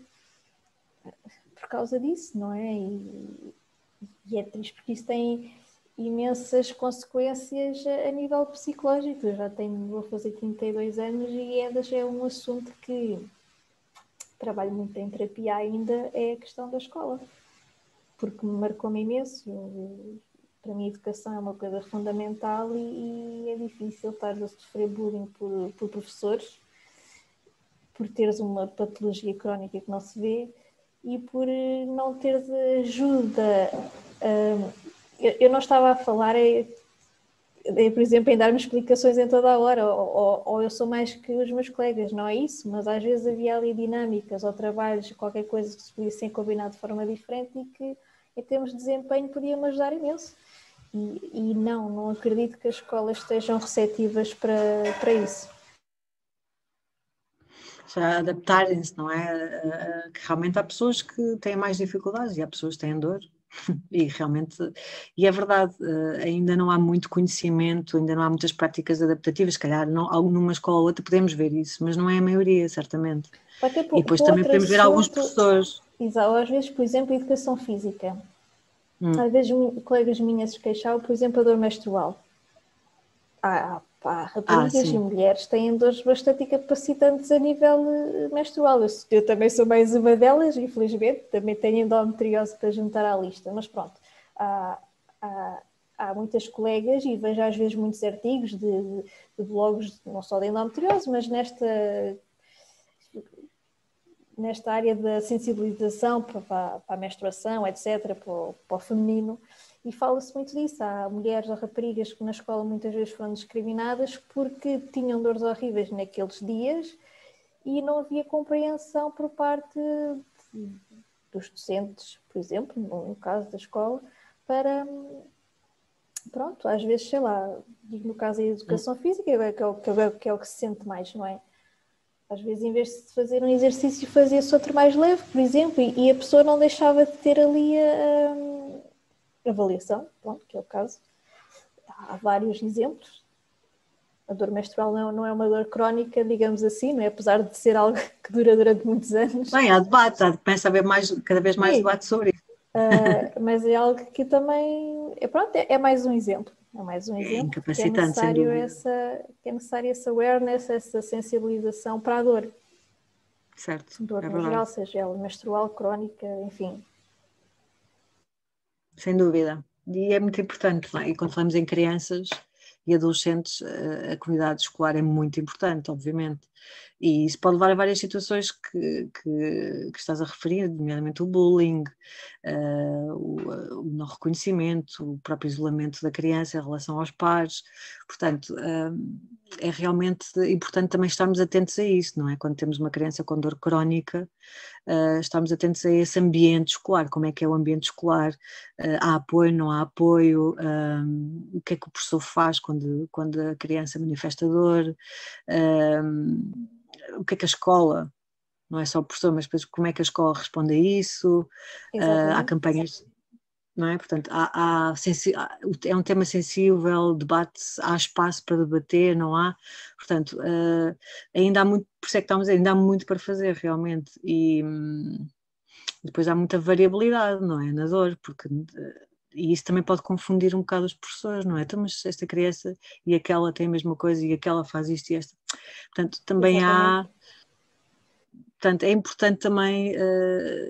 por causa disso, não é? E é triste porque isso tem imensas consequências a nível psicológico. Eu vou fazer 32 anos e é um assunto que trabalho muito em terapia ainda, é a questão da escola, porque me marcou-me imenso. Para mim a educação é uma coisa fundamental e é difícil estar a sofrer bullying por professores, por teres uma patologia crónica que não se vê e por não teres ajuda. Eu não estava a falar, por exemplo, em dar-me explicações em toda a hora, ou eu sou mais que os meus colegas, não é isso, mas às vezes havia ali dinâmicas ou trabalhos, qualquer coisa que se podia ser combinado de forma diferente e que, em termos de desempenho, podia-me ajudar imenso. E não acredito que as escolas estejam receptivas para isso. Já adaptarem-se, não é? Que realmente há pessoas que têm mais dificuldades e há pessoas que têm dor. E realmente, e é verdade, ainda não há muito conhecimento, ainda não há muitas práticas adaptativas, se calhar numa escola ou outra podemos ver isso, mas não é a maioria, certamente. Até E depois também podemos ver alguns professores. Exato, às vezes, por exemplo, educação física. Às vezes colegas minhas se queixavam, por exemplo, a dor menstrual. Raparigas e mulheres têm dores bastante incapacitantes a nível menstrual. Eu também sou mais uma delas, infelizmente, também tenho endometriose para juntar à lista, mas pronto, há muitas colegas e vejo às vezes muitos artigos de blogs, não só de endometriose, mas nesta área da sensibilização para a menstruação, etc., para o feminino, e fala-se muito disso. Há mulheres ou raparigas que na escola muitas vezes foram discriminadas porque tinham dores horríveis naqueles dias e não havia compreensão por parte dos docentes, por exemplo, no caso da escola, para, pronto, às vezes, sei lá, digo no caso da educação física, que é o que se sente mais, não é? Às vezes, em vez de fazer um exercício, fazia-se outro mais leve, por exemplo, e a pessoa não deixava de ter ali a avaliação, pronto, que é o caso. Há vários exemplos. A dor menstrual não é uma dor crónica, digamos assim, não é? Apesar de ser algo que dura durante muitos anos. Bem, há debate, começa a haver cada vez mais debate sobre isso. Mas é algo que também, é mais um exemplo. É mais um exemplo incapacitante, sem dúvida. Que é necessário essa awareness, essa sensibilização para a dor. Certo, Dor no geral, seja ela menstrual, crónica, enfim. Sem dúvida. E é muito importante, não é? E quando falamos em crianças, e adolescentes, a comunidade escolar é muito importante, obviamente. E isso pode levar a várias situações que estás a referir, nomeadamente o bullying, o não reconhecimento, o próprio isolamento da criança em relação aos pares. Portanto, é realmente importante também estarmos atentos a isso, não é? Quando temos uma criança com dor crónica, estamos atentos a esse ambiente escolar, como é que é o ambiente escolar, há apoio, não há apoio, o que é que o professor faz quando a criança manifesta dor, o que é que a escola, não é só o professor, mas depois como é que a escola responde a isso, há campanhas, não é? Portanto, é um tema sensível, debate-se, há espaço para debater, não há? Portanto, ainda há muito, por isso é que estamos, ainda há muito para fazer realmente, e depois há muita variabilidade, não é? Na dor, porque e isso também pode confundir um bocado os professores, não é? Então, mas esta criança e aquela tem a mesma coisa e aquela faz isto e esta. Portanto, também Exatamente. Portanto, é importante também,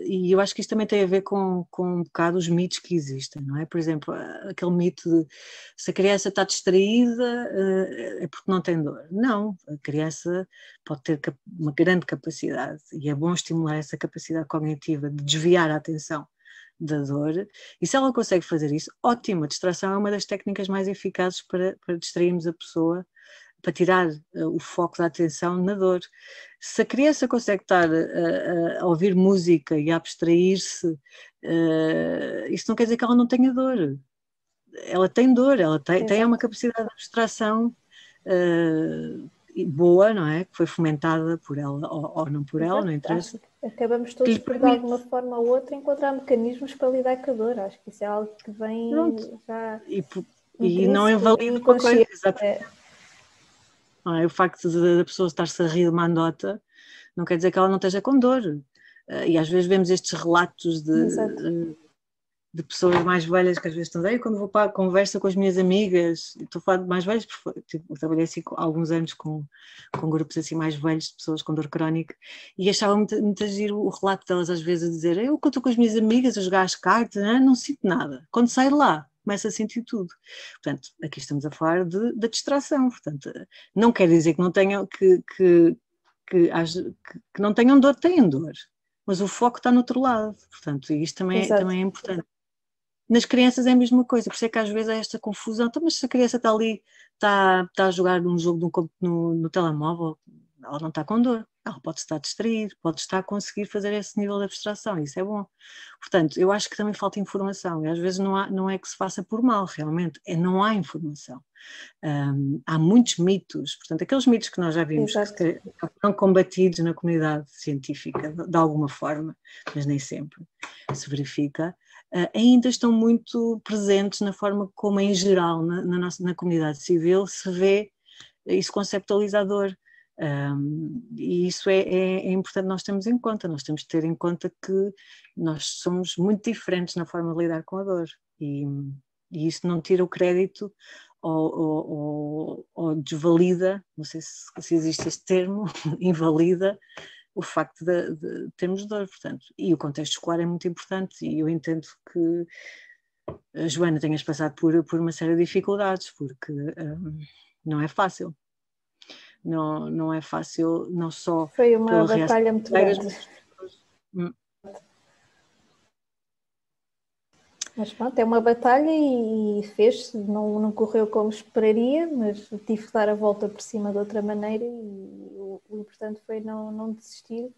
e eu acho que isto também tem a ver com um bocado os mitos que existem, não é? Por exemplo, aquele mito de se a criança está distraída, é porque não tem dor. Não, a criança pode ter uma grande capacidade, e é bom estimular essa capacidade cognitiva de desviar a atenção da dor, e se ela consegue fazer isso, ótimo, a distração é uma das técnicas mais eficazes para distrairmos a pessoa, para tirar o foco da atenção na dor. Se a criança consegue estar a ouvir música e a abstrair-se, isso não quer dizer que ela não tenha dor. Ela tem dor, ela tem uma capacidade de abstração boa, não é? Que foi fomentada por ela ou não por ela, não interessa. Acabamos todos por, de alguma forma ou outra, encontrar mecanismos para lidar com a dor. Acho que isso é algo que vem já e não invalida uma coisa, exatamente. Não é? O facto da pessoa estar-se a rir de uma anedota não quer dizer que ela não esteja com dor. E às vezes vemos estes relatos de pessoas mais velhas que às vezes estão aí, quando vou para a conversa com as minhas amigas, estou a falar de mais velhas, porque eu trabalhei assim há alguns anos com grupos assim mais velhos, de pessoas com dor crónica, e achava muito giro o relato delas às vezes a dizer, eu quando estou com as minhas amigas a jogar as cartas, não sinto nada. Quando saio de lá, começo a sentir tudo. Portanto, aqui estamos a falar da distração, portanto, não quer dizer que não tenham que não tenham dor, têm dor, mas o foco está no outro lado, portanto, e isto também é importante. Nas crianças é a mesma coisa, por isso é que às vezes há esta confusão, então, mas se a criança está ali, está a jogar um jogo no telemóvel, ela não está com dor, ela pode estar distraída, pode estar a conseguir fazer esse nível de abstração, isso é bom. Portanto, eu acho que também falta informação, e às vezes não é que se faça por mal, realmente, não há informação. Há muitos mitos, portanto, aqueles mitos que nós já vimos que foram combatidos na comunidade científica, de alguma forma, mas nem sempre se verifica, ainda estão muito presentes na forma como, em geral, na comunidade civil se vê isso conceptualizador. E isso é importante nós termos em conta, nós temos de ter em conta que nós somos muito diferentes na forma de lidar com a dor, e isso não tira o crédito ou desvalida, não sei se existe este termo, invalida o facto de termos dor, portanto, e o contexto escolar é muito importante, e eu entendo que a Joana tenhas passado por uma série de dificuldades, porque não é fácil. Não é fácil, não só foi uma batalha muito grande. Mas pronto, é uma batalha e fez-se, não correu como esperaria, mas tive que dar a volta por cima de outra maneira, e o importante foi não desistir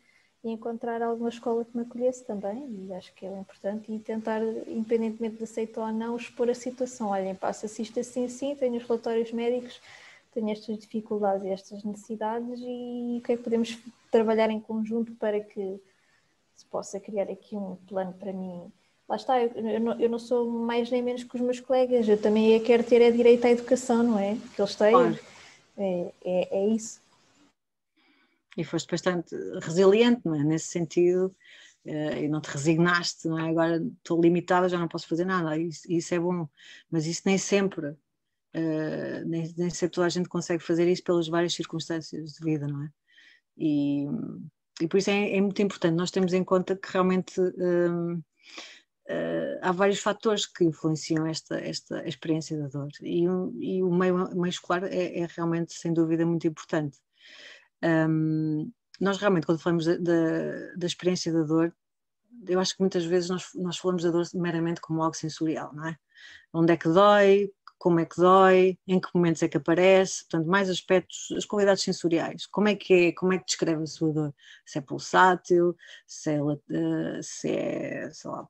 e encontrar alguma escola que me acolhesse também, e acho que é o importante, e tentar, independentemente de aceitar ou não, expor a situação. Olhem, passa-se isto assim, tenho os relatórios médicos, tenho estas dificuldades e estas necessidades, e o que é que podemos trabalhar em conjunto para que se possa criar aqui um plano para mim. Lá está, eu não sou mais nem menos que os meus colegas, eu também quero ter direito à educação, não é? Que eles têm, claro. É isso. E foste bastante resiliente, não é? Nesse sentido, e não te resignaste, não é? Agora estou limitada, já não posso fazer nada, isso é bom, mas isso nem sempre, nem sempre toda a gente consegue fazer isso pelas várias circunstâncias de vida, não é? E por isso é muito importante nós termos em conta que realmente há vários fatores que influenciam esta experiência da dor, e o meio escolar é realmente, sem dúvida, muito importante. Nós realmente, quando falamos da experiência da dor, eu acho que muitas vezes nós falamos da dor meramente como algo sensorial, não é? Onde é que dói, como é que dói, em que momentos é que aparece, portanto, mais aspectos, as qualidades sensoriais. Como é que descreve a sua dor? Se é pulsátil, se é, sei lá,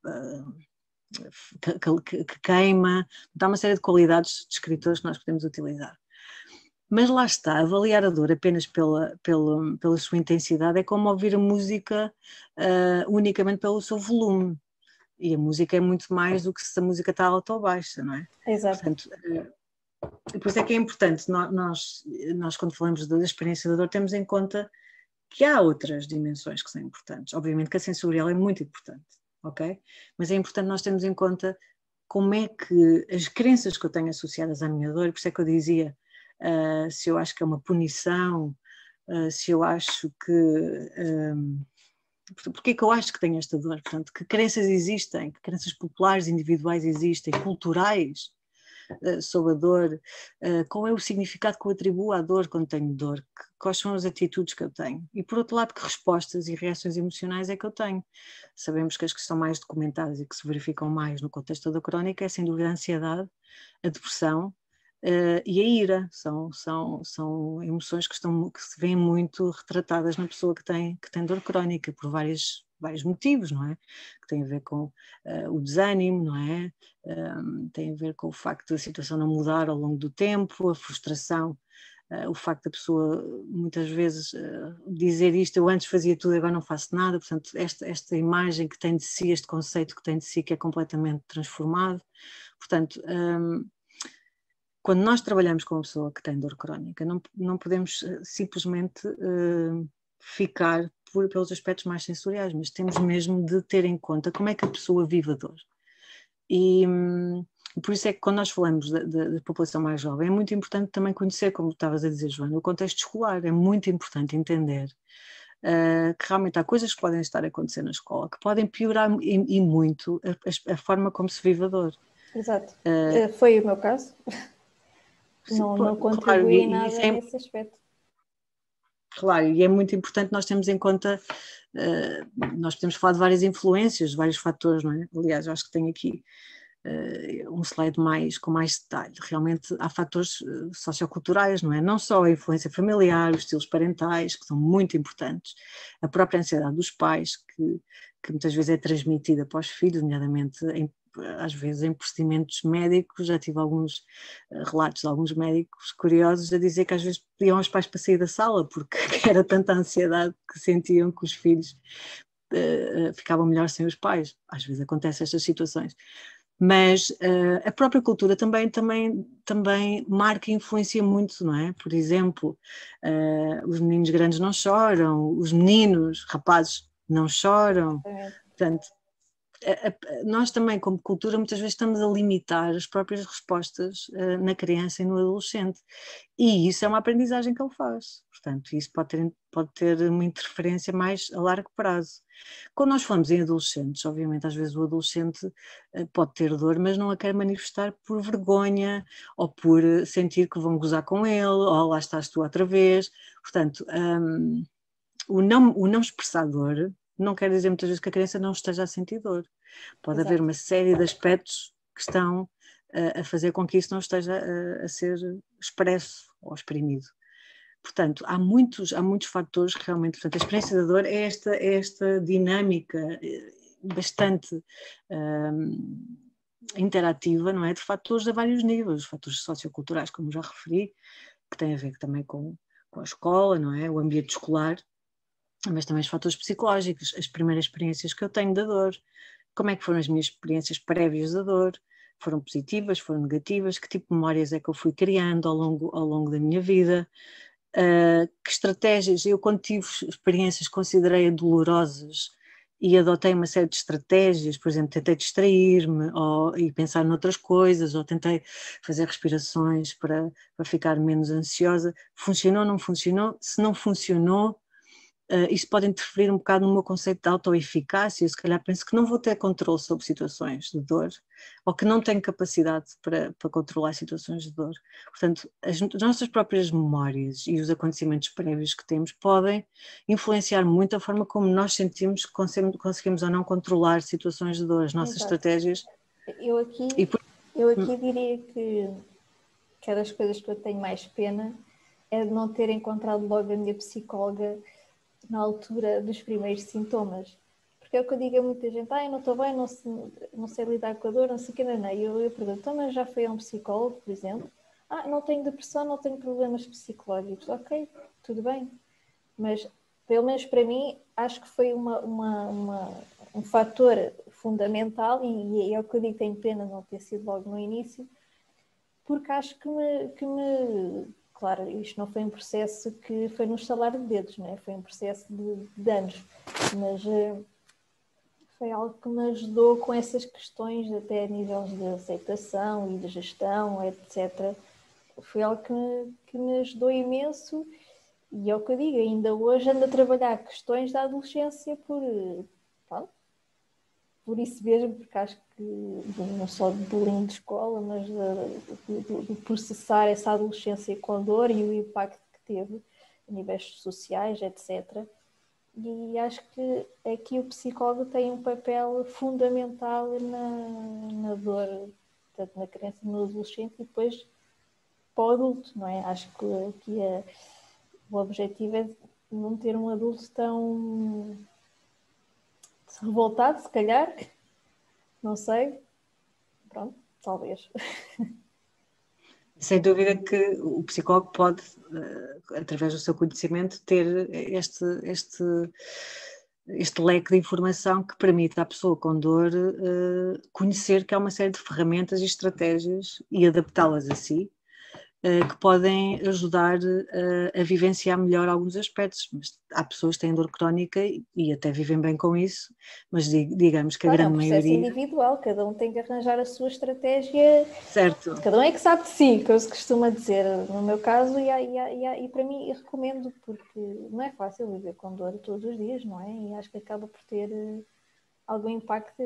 que queima, há uma série de qualidades descritoras que nós podemos utilizar. Mas lá está, avaliar a dor apenas pela sua intensidade é como ouvir a música unicamente pelo seu volume. E a música é muito mais do que se a música está alta ou baixa, não é? Exato. Portanto, por isso é que é importante, nós quando falamos da experiência da dor, temos em conta que há outras dimensões que são importantes. Obviamente que a sensorial é muito importante, ok? Mas é importante nós termos em conta como é que as crenças que eu tenho associadas à minha dor, por isso é que eu dizia, se eu acho que é uma punição, se eu acho que... porque é que eu acho que tenho esta dor? Portanto, que crenças existem, que crenças populares, individuais existem, culturais, sobre a dor, qual é o significado que eu atribuo à dor quando tenho dor, quais são as atitudes que eu tenho, e por outro lado, que respostas e reações emocionais é que eu tenho. Sabemos que as que estão mais documentadas e que se verificam mais no contexto da crónica é sem dúvida a ansiedade, a depressão e a ira, são emoções que se veem muito retratadas na pessoa que tem dor crónica, por vários motivos, não é? Que tem a ver com o desânimo, não é? Tem a ver com o facto da situação não mudar ao longo do tempo, a frustração, o facto da pessoa muitas vezes dizer isto, eu antes fazia tudo, agora não faço nada, portanto esta imagem que tem de si, este conceito que tem de si que é completamente transformado, portanto... quando nós trabalhamos com uma pessoa que tem dor crónica, não podemos simplesmente ficar pelos aspectos mais sensoriais, mas temos mesmo de ter em conta como é que a pessoa vive a dor. E por isso é que quando nós falamos da população mais jovem, é muito importante também conhecer, como estavas a dizer, Joana, o contexto escolar. É muito importante entender que realmente há coisas que podem estar a acontecer na escola, que podem piorar e muito a forma como se vive a dor. Exato. Foi o meu caso. Não contribui em nada nesse aspecto. Claro, e é muito importante nós termos em conta, nós podemos falar de várias influências, vários fatores, não é? Aliás, eu acho que tenho aqui um slide com mais detalhe. Realmente há fatores socioculturais, não é? Não só a influência familiar, os estilos parentais, que são muito importantes, a própria ansiedade dos pais, que muitas vezes é transmitida para os filhos, nomeadamente às vezes em procedimentos médicos. Já tive alguns relatos de alguns médicos curiosos a dizer que às vezes pediam aos pais para sair da sala porque era tanta ansiedade que sentiam que os filhos ficavam melhor sem os pais. Às vezes acontecem estas situações. Mas a própria cultura também marca e influencia muito, não é? Por exemplo, os meninos grandes não choram, os meninos, rapazes, não choram. Portanto, nós também, como cultura, muitas vezes estamos a limitar as próprias respostas na criança e no adolescente. E isso é uma aprendizagem que ele faz. Portanto, isso pode ter uma interferência mais a largo prazo. Quando nós falamos em adolescentes, obviamente, às vezes o adolescente pode ter dor, mas não a quer manifestar por vergonha ou por sentir que vão gozar com ele, ou lá estás tu outra vez. Portanto, o não expressar dor não quer dizer muitas vezes que a criança não esteja a sentir dor. Pode haver uma série de aspectos que estão a fazer com que isso não esteja a ser expresso ou exprimido. Portanto, há muitos fatores que realmente... Portanto, a experiência da dor é esta dinâmica bastante interativa, não é? De fatores a vários níveis, fatores socioculturais, como já referi, que têm a ver também com a escola, não é? O ambiente escolar, mas também os fatores psicológicos, as primeiras experiências que eu tenho da dor, como é que foram as minhas experiências prévias da dor, foram positivas, foram negativas, que tipo de memórias é que eu fui criando ao longo da minha vida, que estratégias, eu quando tive experiências considerei dolorosas e adotei uma série de estratégias, por exemplo, tentei distrair-me e pensar noutras coisas, ou tentei fazer respirações para ficar menos ansiosa. Funcionou, não funcionou? Se não funcionou, isso pode interferir um bocado no meu conceito de autoeficácia. Eu se calhar penso que não vou ter controle sobre situações de dor, ou que não tenho capacidade para controlar situações de dor. Portanto, as nossas próprias memórias e os acontecimentos prévios que temos podem influenciar muito a forma como nós sentimos que conseguimos ou não controlar situações de dor, as nossas estratégias. Eu aqui diria que é das coisas que eu tenho mais pena é de não ter encontrado logo a minha psicóloga na altura dos primeiros sintomas. Porque é o que eu digo a muita gente, eu não estou bem, não sei lidar com a dor, não sei o que, não. Eu pergunto, mas já foi a um psicólogo, por exemplo? Não tenho depressão, não tenho problemas psicológicos. Ok, tudo bem. Mas, pelo menos para mim, acho que foi um fator fundamental, e é o que eu digo, tenho pena não ter sido logo no início, porque acho que me claro, isto não foi um processo que foi no estalar de dedos, não é? Foi um processo de anos, mas foi algo que me ajudou com essas questões, até a nível de aceitação e de gestão, etc. Foi algo que me ajudou imenso, e é o que eu digo, ainda hoje ando a trabalhar questões da adolescência por isso mesmo, porque acho que não só de bullying de escola, mas de processar essa adolescência com dor e o impacto que teve a níveis sociais, etc. E acho que aqui o psicólogo tem um papel fundamental na dor, tanto na criança como no adolescente e depois para o adulto, não é? Acho que aqui o objetivo é não ter um adulto tão revoltado, se calhar, não sei, pronto, talvez. Sem dúvida que o psicólogo pode, através do seu conhecimento, ter este leque de informação que permite à pessoa com dor conhecer que há uma série de ferramentas e estratégias e adaptá-las a si, que podem ajudar a vivenciar melhor alguns aspectos. Mas há pessoas que têm dor crónica e até vivem bem com isso, mas digamos que a grande maioria... É um processo individual, cada um tem que arranjar a sua estratégia. Certo. Cada um é que sabe de si, que eu se costuma dizer. No meu caso, e para mim, eu recomendo, porque não é fácil viver com dor todos os dias, não é? E acho que acaba por ter algum impacto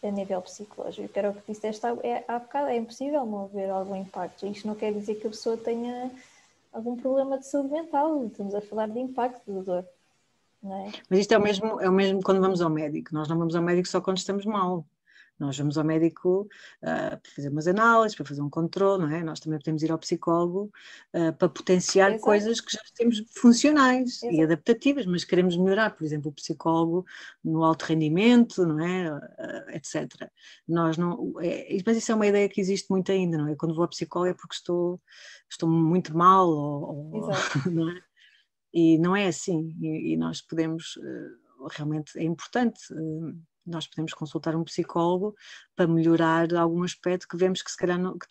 a nível psicológico. Que era o que disseste há bocado, é impossível não haver algum impacto. Isto não quer dizer que a pessoa tenha algum problema de saúde mental. Estamos a falar de impacto de dor, não é? Mas isto é o mesmo quando vamos ao médico. Nós não vamos ao médico só quando estamos mal. Nós vamos ao médico para fazer umas análises, para fazer um controle, não é? Nós também podemos ir ao psicólogo para potenciar Exato. coisas que já temos funcionais Exato. e adaptativas, mas queremos melhorar, por exemplo, o psicólogo no alto rendimento, não é? Etc. Nós não, mas isso é uma ideia que existe muito ainda, não é? Quando vou ao psicólogo é porque estou muito mal, não é? E não é assim, e nós podemos, realmente é importante, nós podemos consultar um psicólogo para melhorar algum aspecto que vemos que se calhar que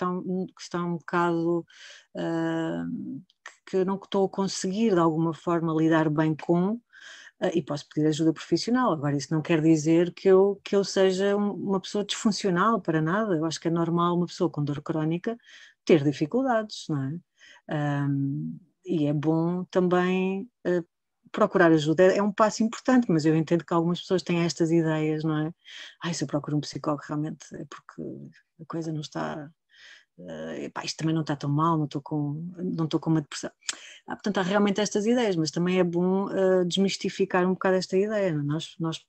está um bocado, que não estou a conseguir de alguma forma lidar bem com, e posso pedir ajuda profissional. Agora, isso não quer dizer que eu seja uma pessoa disfuncional, para nada. Eu acho que é normal uma pessoa com dor crónica ter dificuldades, não é? E é bom também procurar ajuda. É um passo importante, mas eu entendo que algumas pessoas têm estas ideias, não é? Se eu procuro um psicólogo realmente é porque a coisa não está... isto também não está tão mal, não estou com uma depressão. Portanto, há realmente estas ideias, mas também é bom desmistificar um bocado esta ideia. Não é? Nós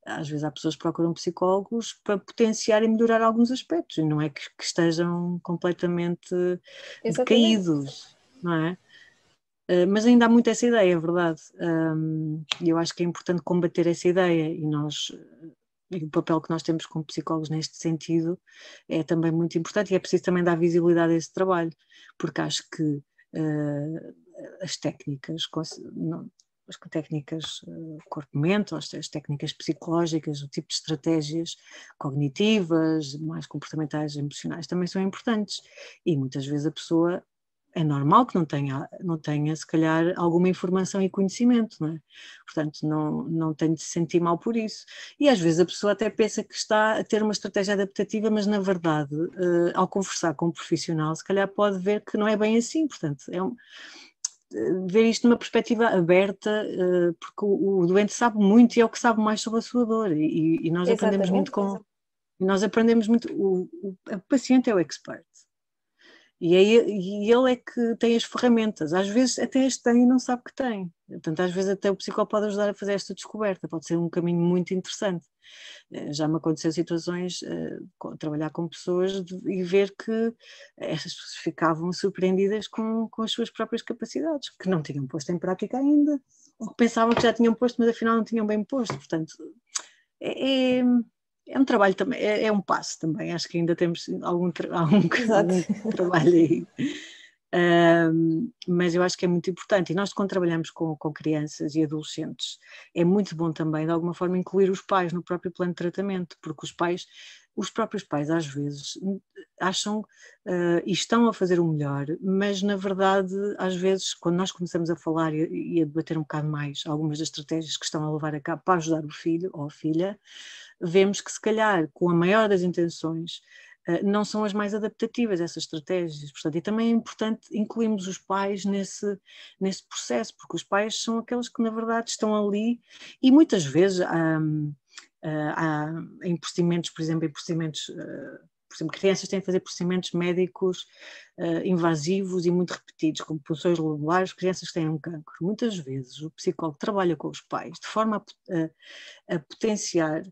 às vezes há pessoas que procuram psicólogos para potenciar e melhorar alguns aspectos, e não é que estejam completamente decaídos, não é? Mas ainda há muito essa ideia, é verdade. E eu acho que é importante combater essa ideia, e o papel que nós temos como psicólogos neste sentido é também muito importante, e é preciso também dar visibilidade a esse trabalho, porque acho que as técnicas, corpo-mente, as técnicas psicológicas, o tipo de estratégias cognitivas, mais comportamentais, emocionais, também são importantes, e muitas vezes a pessoa... É normal que não tenha, se calhar, alguma informação e conhecimento, não é? Portanto, não tem de se sentir mal por isso. E às vezes a pessoa até pensa que está a ter uma estratégia adaptativa, mas na verdade, ao conversar com um profissional, se calhar pode ver que não é bem assim. Portanto, ver isto numa perspectiva aberta, porque o doente sabe muito e é o que sabe mais sobre a sua dor, e nós aprendemos muito Exatamente. nós aprendemos muito, o paciente é o expert. E ele é que tem as ferramentas, às vezes até as tem e não sabe que tem. Portanto, às vezes até o psicólogo pode ajudar a fazer esta descoberta, pode ser um caminho muito interessante. Já me aconteceu situações, trabalhar com pessoas e ver que estas pessoas ficavam surpreendidas com as suas próprias capacidades, que não tinham posto em prática ainda, ou que pensavam que já tinham posto, mas afinal não tinham bem posto. Portanto, é, é um trabalho também, é um passo também, acho que ainda temos algum trabalho aí. Mas eu acho que é muito importante, e nós quando trabalhamos com crianças e adolescentes é muito bom também de alguma forma incluir os pais no próprio plano de tratamento, porque os próprios pais às vezes acham e estão a fazer o melhor, mas na verdade às vezes quando nós começamos a falar e a debater um bocado mais algumas das estratégias que estão a levar a cabo para ajudar o filho ou a filha, vemos que se calhar com a maior das intenções não são as mais adaptativas essas estratégias, portanto, e também é importante incluirmos os pais nesse processo, porque os pais são aqueles que na verdade estão ali e muitas vezes há em procedimentos, por exemplo, crianças têm que fazer procedimentos médicos invasivos e muito repetidos, como punções lobulares, crianças que têm um cancro. Muitas vezes o psicólogo trabalha com os pais de forma a potenciar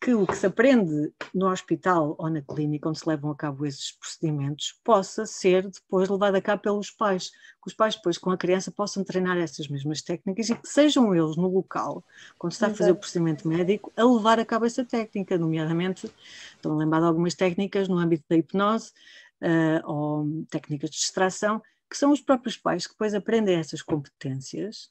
que o que se aprende no hospital ou na clínica onde se levam a cabo esses procedimentos possa ser depois levado a cabo pelos pais, que os pais depois com a criança possam treinar essas mesmas técnicas e que sejam eles no local, quando se está a fazer o procedimento médico, a levar a cabo essa técnica, nomeadamente, estão a lembrar de algumas técnicas no âmbito da hipnose ou técnicas de distração, que são os próprios pais que depois aprendem essas competências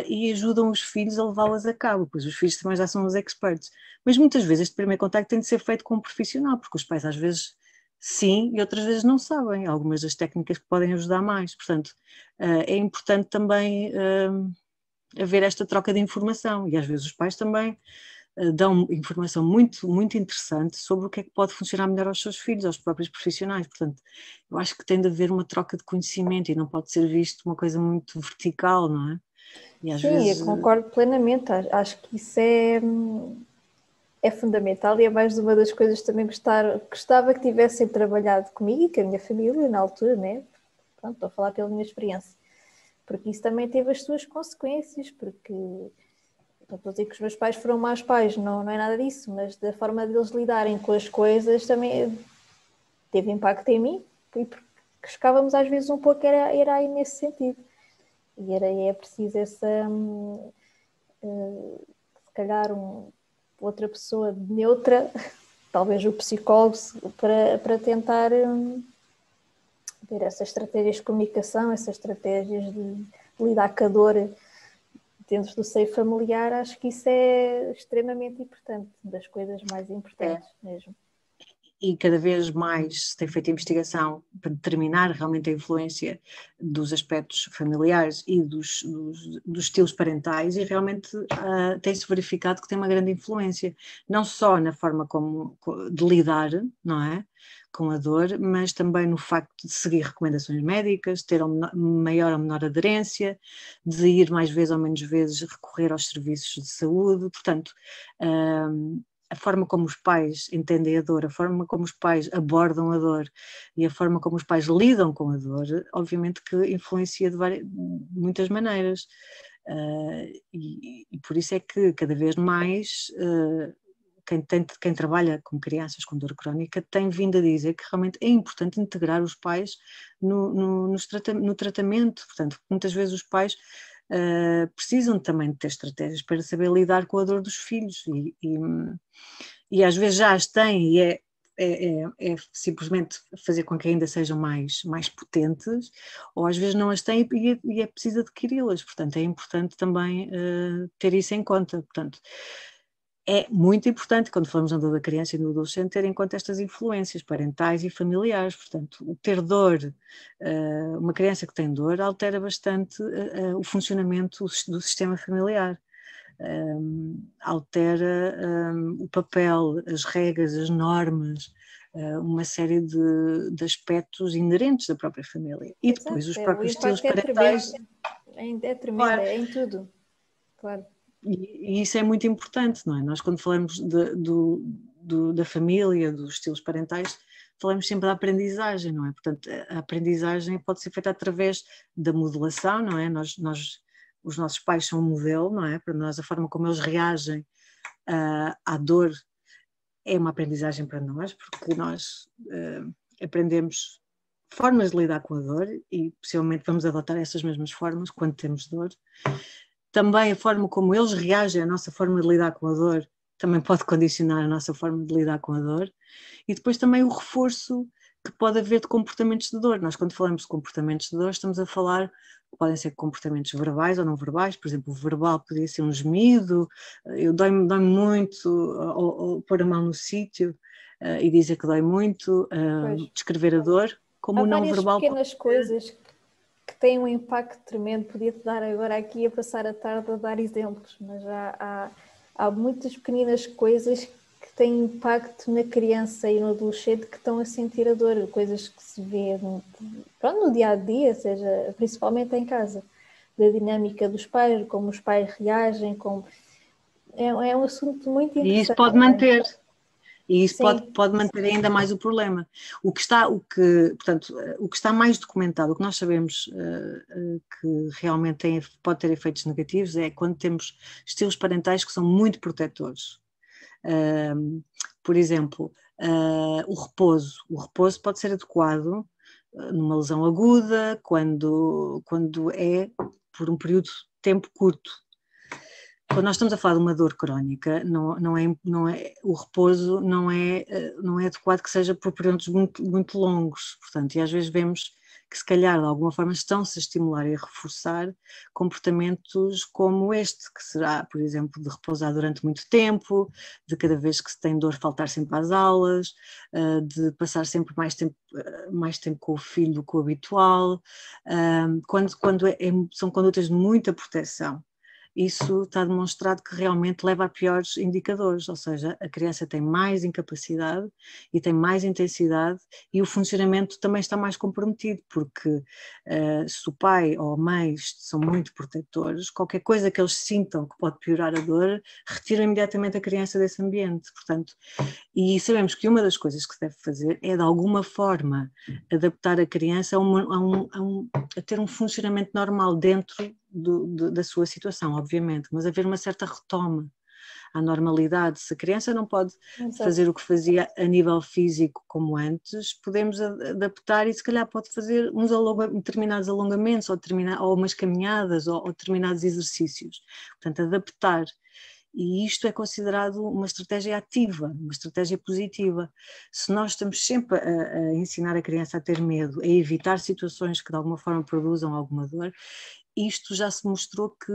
e ajudam os filhos a levá-las a cabo, pois os filhos também já são os experts. Mas muitas vezes este primeiro contacto tem de ser feito com um profissional, porque os pais às vezes sim e outras vezes não sabem algumas das técnicas que podem ajudar mais. Portanto, é importante também haver esta troca de informação e às vezes os pais também dão informação muito, muito interessante sobre o que é que pode funcionar melhor aos seus filhos, aos próprios profissionais. Portanto, eu acho que tem de haver uma troca de conhecimento e não pode ser visto uma coisa muito vertical, não é? E às Sim, vezes... eu concordo plenamente. Acho que isso é fundamental e é mais uma das coisas que também gostava que tivessem trabalhado comigo e com a minha família na altura, né? Pronto, estou a falar pela minha experiência. Porque isso também teve as suas consequências, porque não estou a dizer que os meus pais foram maus pais, não é nada disso, mas da forma deles lidarem com as coisas também teve impacto em mim e porque chegávamos às vezes um pouco era aí nesse sentido. E é preciso se calhar outra pessoa neutra, talvez o psicólogo, para tentar ver essas estratégias de comunicação, essas estratégias de lidar com a dor dentro do seio familiar. Acho que isso é extremamente importante, das coisas mais importantes mesmo. E cada vez mais se tem feito investigação para determinar realmente a influência dos aspectos familiares e dos estilos parentais e realmente tem-se verificado que tem uma grande influência, não só na forma de lidar, não é, com a dor, mas também no facto de seguir recomendações médicas, ter maior ou menor aderência, de ir mais vezes ou menos vezes recorrer aos serviços de saúde, portanto... a forma como os pais entendem a dor, a forma como os pais abordam a dor e a forma como os pais lidam com a dor, obviamente que influencia de muitas maneiras. E por isso é que cada vez mais quem trabalha com crianças com dor crónica tem vindo a dizer que realmente é importante integrar os pais no tratamento. Portanto, muitas vezes os pais precisam também de ter estratégias para saber lidar com a dor dos filhos e às vezes já as têm e é simplesmente fazer com que ainda sejam mais potentes, ou às vezes não as têm e é preciso adquiri-las. Portanto, é importante também ter isso em conta. Portanto, é muito importante, quando falamos na dor da criança e do adolescente, ter em conta estas influências parentais e familiares. Portanto, o ter dor, uma criança que tem dor, altera bastante o funcionamento do sistema familiar. Altera o papel, as regras, as normas, uma série de aspectos inerentes da própria família. E depois Exato, os próprios estilos é parentais. é tremendo, Claro. é em tudo. Claro. E isso é muito importante, não é? Nós, quando falamos da família, dos estilos parentais, falamos sempre da aprendizagem, não é? Portanto, a aprendizagem pode ser feita através da modelação, não é? Os nossos pais são um modelo, não é? Para nós, a forma como eles reagem à dor é uma aprendizagem para nós, porque nós aprendemos formas de lidar com a dor e possivelmente vamos adotar essas mesmas formas quando temos dor. Também a forma como eles reagem à nossa forma de lidar com a dor também pode condicionar a nossa forma de lidar com a dor. E depois também o reforço que pode haver de comportamentos de dor. Nós, quando falamos de comportamentos de dor, estamos a falar que podem ser comportamentos verbais ou não verbais. Por exemplo, o verbal poderia ser um gemido, eu dói-me muito, ou pôr a mão no sítio e dizer que dói muito, descrever a dor, como há o não várias verbal. Pequenas coisas que têm um impacto tremendo. Podia-te dar agora aqui a passar a tarde a dar exemplos, mas há muitas pequeninas coisas que têm impacto na criança e no adolescente que estão a sentir a dor, coisas que se vê no dia a dia, seja principalmente em casa, da dinâmica dos pais, como os pais reagem, é um assunto muito interessante. E isso pode manter. E isso pode manter ainda mais o problema. O que está mais documentado, o que nós sabemos que realmente pode ter efeitos negativos é quando temos estilos parentais que são muito protetores. Por exemplo, o repouso. O repouso pode ser adequado numa lesão aguda, quando é por um período de tempo curto. Quando nós estamos a falar de uma dor crónica, o repouso não é adequado que seja por períodos muito, muito longos, portanto, e às vezes vemos que se calhar de alguma forma estão-se a estimular e a reforçar comportamentos como este, que será, por exemplo, de repousar durante muito tempo, de cada vez que se tem dor faltar sempre às aulas, de passar sempre mais tempo com o filho do que o habitual, são condutas de muita proteção. Isso está demonstrado que realmente leva a piores indicadores, ou seja, a criança tem mais incapacidade e tem mais intensidade e o funcionamento também está mais comprometido, porque se o pai ou a mãe são muito protetores, qualquer coisa que eles sintam que pode piorar a dor, retiram imediatamente a criança desse ambiente, portanto, e sabemos que uma das coisas que se deve fazer é de alguma forma adaptar a criança a ter um funcionamento normal dentro da sua situação, obviamente, mas haver uma certa retoma à normalidade. Se a criança não pode fazer o que fazia a nível físico como antes, podemos adaptar e se calhar pode fazer determinados alongamentos ou umas caminhadas ou determinados exercícios. Portanto, adaptar. E isto é considerado uma estratégia ativa, uma estratégia positiva. Se nós estamos sempre a ensinar a criança a ter medo, a evitar situações que de alguma forma produzam alguma dor, isto já se mostrou que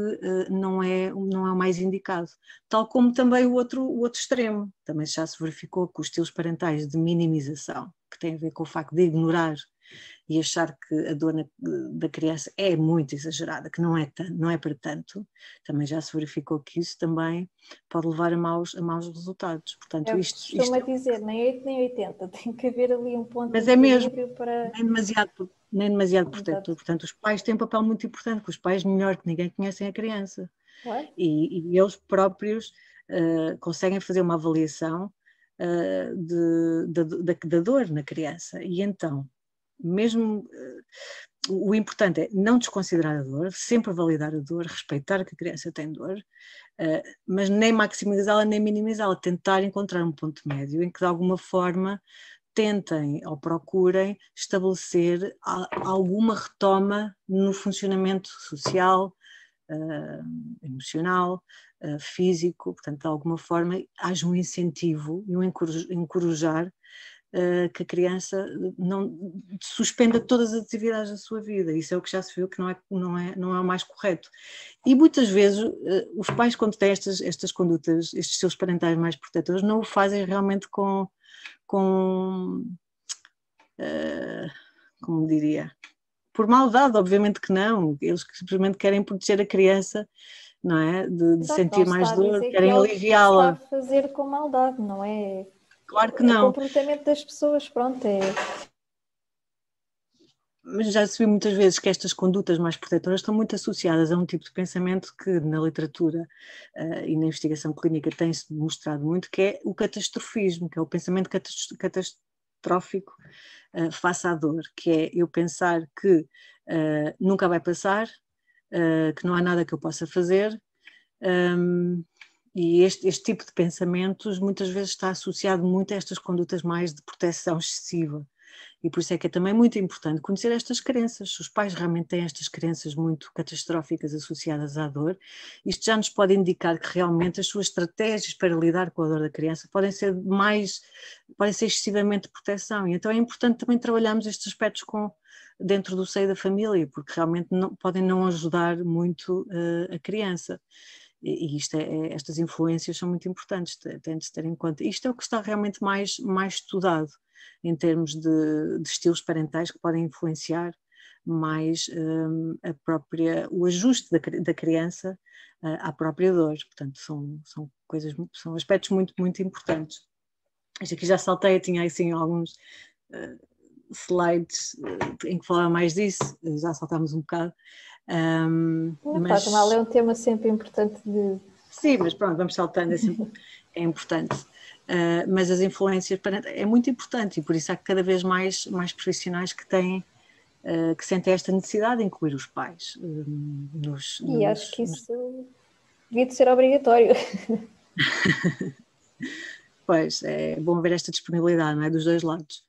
não é o mais indicado. Tal como também o outro extremo. Também já se verificou que os estilos parentais de minimização, que tem a ver com o facto de ignorar e achar que a dor da criança é muito exagerada, que não é para tanto, também já se verificou que isso também pode levar a maus resultados. Portanto, isto costuma dizer, nem 8 nem 80, tem que haver ali um ponto de equilíbrio para... Nem demasiado protetor. Portanto, os pais têm um papel muito importante, porque os pais, melhor que ninguém, conhecem a criança. Claro. E eles próprios conseguem fazer uma avaliação da dor na criança. E então, mesmo o importante é não desconsiderar a dor, sempre validar a dor, respeitar que a criança tem dor, mas nem maximizá-la nem minimizá-la, tentar encontrar um ponto médio em que de alguma forma tentem ou procurem estabelecer alguma retoma no funcionamento social, emocional, físico, portanto de alguma forma haja um incentivo e um encorajar que a criança não suspenda todas as atividades da sua vida. Isso é o que já se viu que não é o mais correto. E muitas vezes os pais, quando têm estas condutas, estes seus parentais mais protetores, não o fazem realmente como diria, por maldade, obviamente que não. Eles simplesmente querem proteger a criança, não é? De sentir mais dor, querem aliviá-la. Está a fazer com maldade, não é? Claro que é não. comportamento das pessoas, pronto, é... Mas já se viu muitas vezes que estas condutas mais protetoras estão muito associadas a um tipo de pensamento que na literatura e na investigação clínica tem-se demonstrado muito, que é o catastrofismo, que é o pensamento catastrófico face à dor, que é eu pensar que nunca vai passar, que não há nada que eu possa fazer, e este tipo de pensamentos muitas vezes está associado muito a estas condutas mais de proteção excessiva. E por isso é que é também muito importante conhecer estas crenças. Se os pais realmente têm estas crenças muito catastróficas associadas à dor, isto já nos pode indicar que realmente as suas estratégias para lidar com a dor da criança podem ser excessivamente de proteção. E então é importante também trabalharmos estes aspectos dentro do seio da família, porque realmente podem não ajudar muito a criança. E estas influências são muito importantes, tem de se ter em conta. Isto é o que está realmente mais estudado em termos de estilos parentais que podem influenciar mais o ajuste da criança à própria dor. Portanto, são aspectos muito, muito importantes. Isto aqui já saltei, tinha assim alguns slides em que falava mais disso, já saltámos um bocado. Não faz mal, é um tema sempre importante de... Sim, mas pronto, vamos saltando, é importante. Mas as influências é muito importante e por isso há cada vez mais profissionais que sentem esta necessidade de incluir os pais. Acho que isso devia de ser obrigatório. Pois, é bom ver esta disponibilidade, não é? Dos dois lados.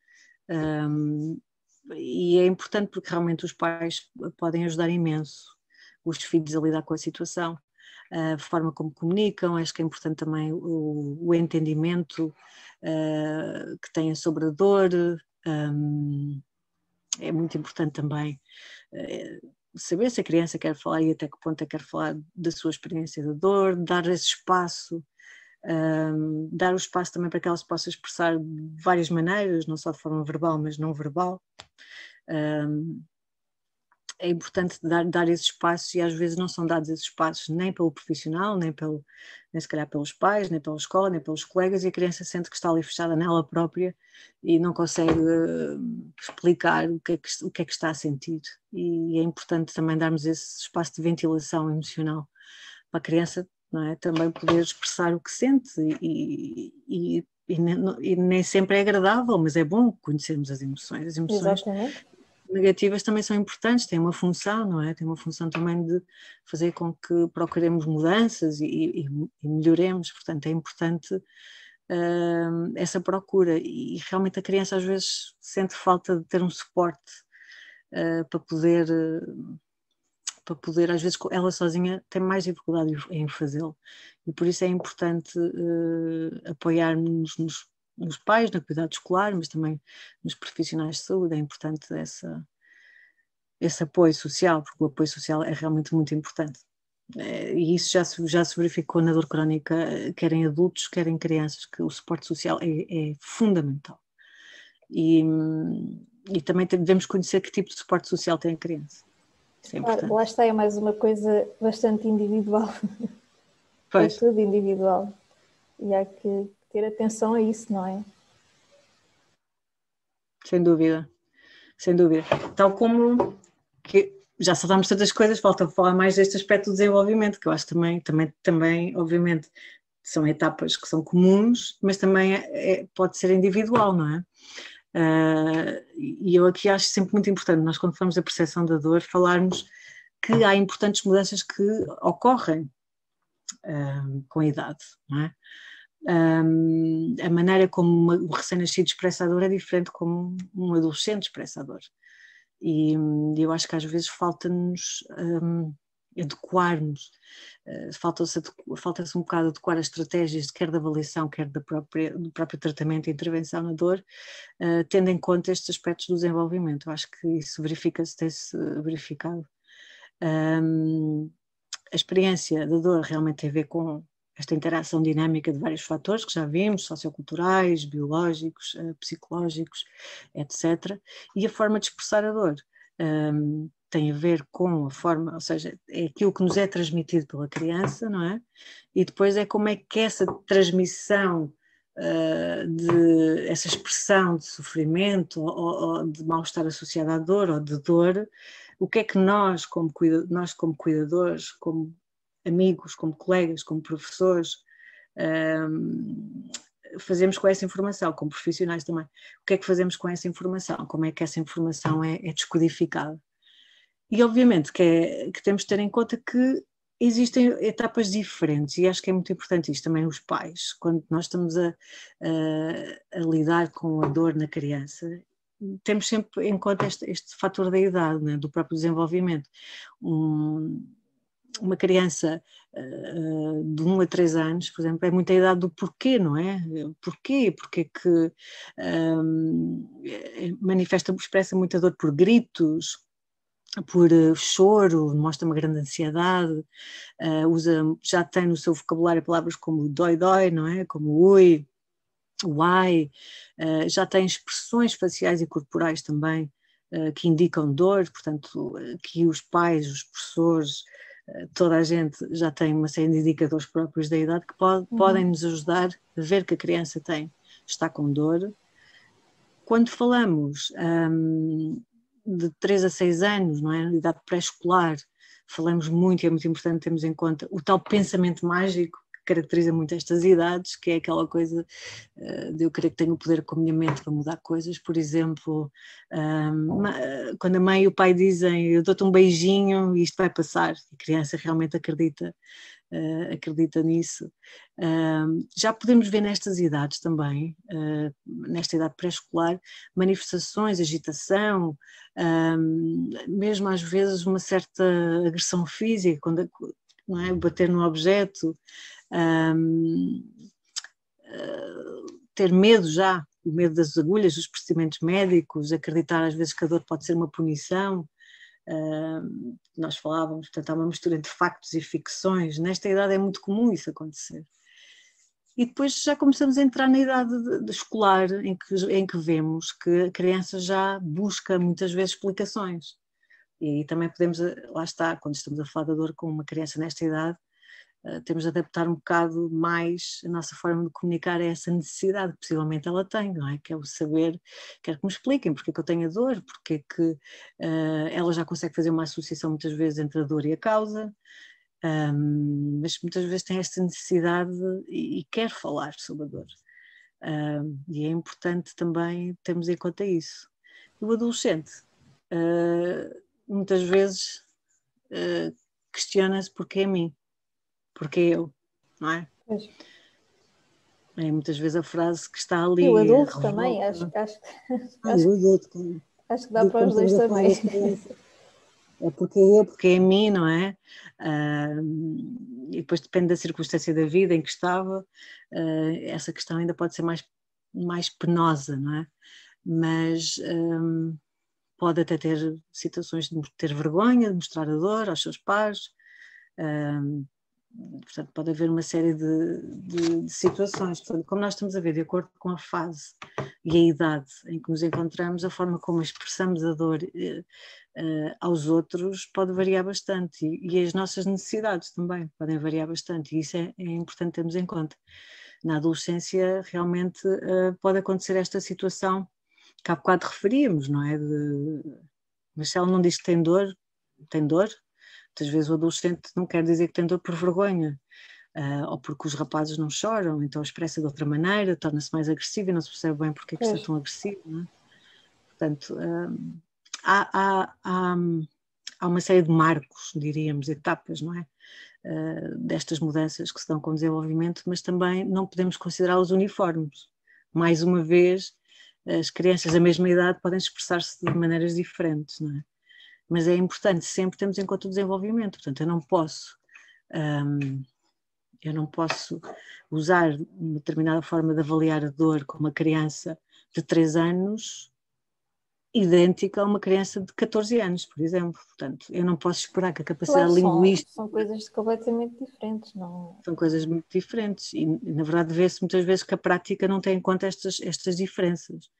E é importante porque realmente os pais podem ajudar imenso os filhos a lidar com a situação. A forma como comunicam, acho que é importante também o entendimento que têm sobre a dor, é muito importante também saber se a criança quer falar e até que ponto é que quer falar da sua experiência de dor, dar esse espaço, dar o espaço também para que ela se possa expressar de várias maneiras, não só de forma verbal, mas não verbal. É importante dar esse espaço e às vezes não são dados esses espaços nem pelo profissional, nem se calhar pelos pais, nem pela escola, nem pelos colegas, e a criança sente que está ali fechada nela própria e não consegue explicar o que é que está a sentir. E é importante também darmos esse espaço de ventilação emocional para a criança, não é? Também poder expressar o que sente e nem sempre é agradável, mas é bom conhecermos as emoções. As emoções Exatamente. negativas também são importantes, têm uma função, não é? Tem uma função também de fazer com que procuremos mudanças e melhoremos, portanto é importante essa procura e realmente a criança às vezes sente falta de ter um suporte para poder, às vezes ela sozinha tem mais dificuldade em fazê-lo e por isso é importante apoiar-nos nos pais, no cuidado escolar, mas também nos profissionais de saúde, é importante esse apoio social, porque o apoio social é realmente muito importante. E isso já se verificou na dor crónica, quer em adultos, quer em crianças, que o suporte social é fundamental. E também devemos conhecer que tipo de suporte social tem a criança. Isso é importante. Lá está, é mais uma coisa bastante individual. Pois. É tudo individual. E há que ter atenção a isso, não é? Sem dúvida. Sem dúvida. Tal como que já saltámos tantas coisas, falta falar mais deste aspecto do desenvolvimento, que eu acho também obviamente, são etapas que são comuns, mas também pode ser individual, não é? E eu aqui acho sempre muito importante, nós quando falamos da percepção da dor, falarmos que há importantes mudanças que ocorrem com a idade, não é? A maneira como o recém-nascido expressa a dor é diferente como um adolescente expressa a dor. E eu acho que às vezes falta-nos adequarmos, falta-se um bocado adequar as estratégias, quer da avaliação, quer do próprio tratamento e intervenção na dor, tendo em conta estes aspectos do desenvolvimento. Eu acho que isso tem-se verificado. A experiência da dor realmente tem a ver com esta interação dinâmica de vários fatores que já vimos, socioculturais, biológicos, psicológicos, etc. E a forma de expressar a dor tem a ver com a forma, ou seja, é aquilo que nos é transmitido pela criança, não é? E depois é como é que essa transmissão de essa expressão de sofrimento ou de mal-estar associado à dor ou de dor, o que é que nós como cuidadores, como amigos, como colegas, como professores, fazemos com essa informação, como profissionais também. O que é que fazemos com essa informação? Como é que essa informação é descodificada? E obviamente que temos de ter em conta que existem etapas diferentes, e acho que é muito importante isto também, os pais, quando nós estamos a lidar com a dor na criança, temos sempre em conta este fator da idade, né, do próprio desenvolvimento. Uma criança de 1 a 3 anos, por exemplo, é muita idade do porquê, não é? Porquê? Porque que expressa muita dor por gritos, por choro, mostra uma grande ansiedade, já tem no seu vocabulário palavras como dói-dói, não é? Como ui, uai, já tem expressões faciais e corporais também que indicam dor, portanto, que os pais, os professores, toda a gente já tem uma série de indicadores próprios da idade que podem nos ajudar a ver que a criança está com dor. Quando falamos de 3 a 6 anos, não é? Idade pré-escolar, falamos muito, e é muito importante termos em conta o tal pensamento mágico que caracteriza muito estas idades, que é aquela coisa de eu querer que tenha o poder com a minha mente para mudar coisas. Por exemplo, quando a mãe e o pai dizem eu dou-te um beijinho e isto vai passar, e a criança realmente acredita nisso. Já podemos ver nestas idades também, nesta idade pré-escolar, manifestações, agitação, mesmo às vezes uma certa agressão física, quando, não é? Bater no objeto, ter medo já, o medo das agulhas, dos procedimentos médicos, acreditar às vezes que a dor pode ser uma punição. Nós falávamos, portanto há uma mistura entre factos e ficções. Nesta idade é muito comum isso acontecer. E depois já começamos a entrar na idade escolar, em que vemos que a criança já busca muitas vezes explicações. E aí também podemos, lá está, quando estamos a falar da dor com uma criança nesta idade, temos de adaptar um bocado mais a nossa forma de comunicar a essa necessidade que possivelmente ela tem, não é? Que é o saber, quero que me expliquem porque é que eu tenho a dor, porque é que ela já consegue fazer uma associação muitas vezes entre a dor e a causa, mas muitas vezes tem esta necessidade e quer falar sobre a dor. E é importante também termos em conta isso. O adolescente muitas vezes questiona-se porque é a mim, porque é eu, não é? Pois. É muitas vezes a frase que está ali. E o adulto também, acho que dá para os dois também. É porque é eu, porque é a mim, não é? E depois depende da circunstância da vida em que estava, essa questão ainda pode ser mais penosa, não é? Mas pode até ter situações de ter vergonha, de mostrar a dor aos seus pais. Portanto, pode haver uma série de situações. Portanto, como nós estamos a ver, de acordo com a fase e a idade em que nos encontramos, a forma como expressamos a dor aos outros pode variar bastante, e as nossas necessidades também podem variar bastante, e isso é importante termos em conta. Na adolescência realmente pode acontecer esta situação que há bocado referíamos, não é? Mas se ela não diz que tem dor, tem dor. Muitas vezes o adolescente não quer dizer que tem dor por vergonha, ou porque os rapazes não choram, então expressa de outra maneira, torna-se mais agressivo e não se percebe bem porque é que está tão agressivo, não é? Portanto, há uma série de marcos, diríamos, etapas, não é? Destas mudanças que se dão com o desenvolvimento, mas também não podemos considerá-los uniformes. Mais uma vez, as crianças da mesma idade podem expressar-se de maneiras diferentes, não é? Mas é importante sempre termos em conta o desenvolvimento. Portanto, eu não posso usar uma determinada forma de avaliar a dor com uma criança de 3 anos idêntica a uma criança de 14 anos, por exemplo. Portanto, eu não posso esperar que a capacidade linguística... São coisas completamente diferentes, não? São coisas muito diferentes e, na verdade, vê-se muitas vezes que a prática não tem em conta estas diferenças.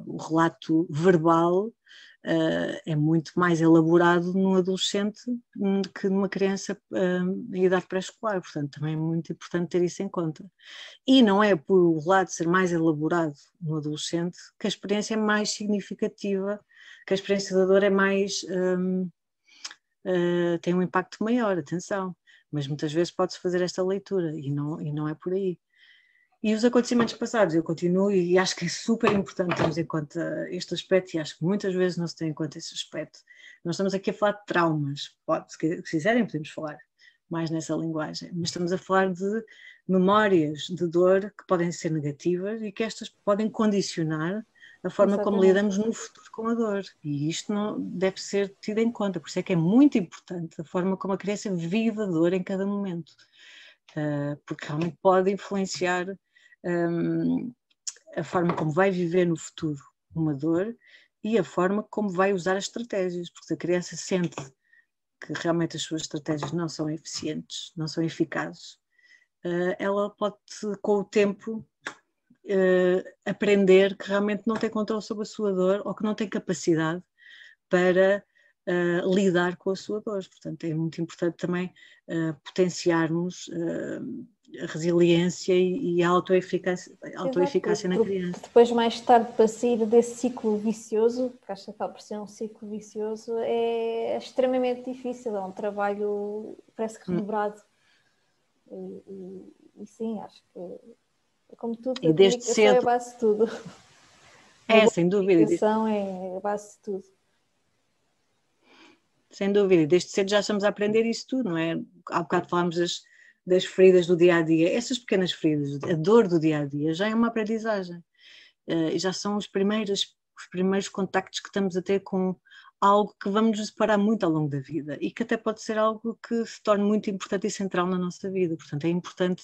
O relato verbal é muito mais elaborado num adolescente que numa criança em idade pré-escolar, portanto também é muito importante ter isso em conta. E não é por o lado de ser mais elaborado no adolescente que a experiência é mais significativa, que a experiência da dor é mais, tem um impacto maior, atenção, mas muitas vezes pode-se fazer esta leitura e não é por aí. E os acontecimentos passados, eu continuo e acho que é super importante termos em conta este aspecto, e acho que muitas vezes não se tem em conta esse aspecto. Nós estamos aqui a falar de traumas, se quiserem podemos falar mais nessa linguagem, mas estamos a falar de memórias de dor que podem ser negativas e que estas podem condicionar a forma como lidamos no futuro com a dor, e isto não deve ser tido em conta, por isso é que é muito importante a forma como a criança vive a dor em cada momento, porque realmente pode influenciar a forma como vai viver no futuro uma dor e a forma como vai usar as estratégias, porque se a criança sente que realmente as suas estratégias não são eficientes, não são eficazes, ela pode, com o tempo, aprender que realmente não tem controle sobre a sua dor ou que não tem capacidade para lidar com a sua dor. Portanto, é muito importante também potenciarmos a resiliência e a autoeficácia na criança. Depois, mais tarde, para sair desse ciclo vicioso, que acho que acaba por ser um ciclo vicioso, é extremamente difícil, é um trabalho, parece que redobrado. E sim, acho que é como tudo, a comunicação é a base de tudo. Sem dúvida. A comunicação é a base de tudo. Sem dúvida, e desde cedo já estamos a aprender isso tudo, não é? Há bocado falámos das feridas do dia-a-dia, essas pequenas feridas, a dor do dia-a-dia já é uma aprendizagem, já são os primeiros contactos que estamos a ter com algo que vamos nos separar muito ao longo da vida e que até pode ser algo que se torne muito importante e central na nossa vida, portanto é importante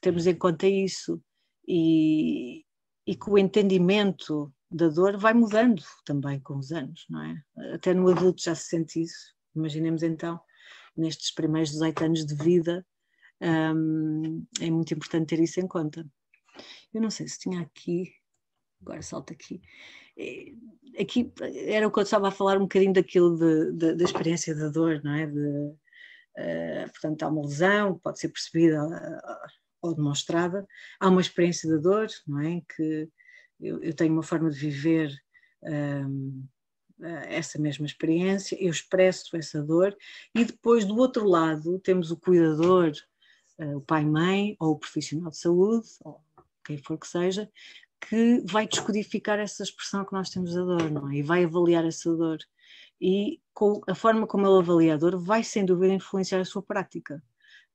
termos em conta isso e que o entendimento da dor vai mudando também com os anos, não é? Até no adulto já se sente isso. Imaginemos então, nestes primeiros 18 anos de vida, é muito importante ter isso em conta. Eu não sei se tinha aqui, agora salta aqui, aqui era o que eu estava a falar um bocadinho daquilo da experiência da dor, não é? Portanto, há uma lesão que pode ser percebida ou demonstrada, há uma experiência da dor, não é? Que eu tenho uma forma de viver essa mesma experiência, eu expresso essa dor e depois do outro lado temos o cuidador, o pai-mãe ou o profissional de saúde, ou quem for que seja, que vai descodificar essa expressão que nós temos da dor, não é? E vai avaliar essa dor. E com a forma como ele avalia a dor vai sem dúvida influenciar a sua prática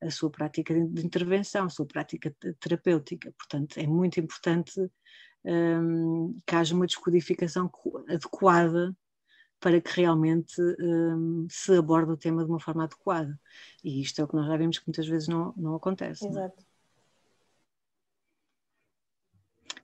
de intervenção, a sua prática terapêutica. Portanto, é muito importante que haja uma descodificação adequada para que realmente se aborde o tema de uma forma adequada. E isto é o que nós já vemos que muitas vezes não acontece. Exato.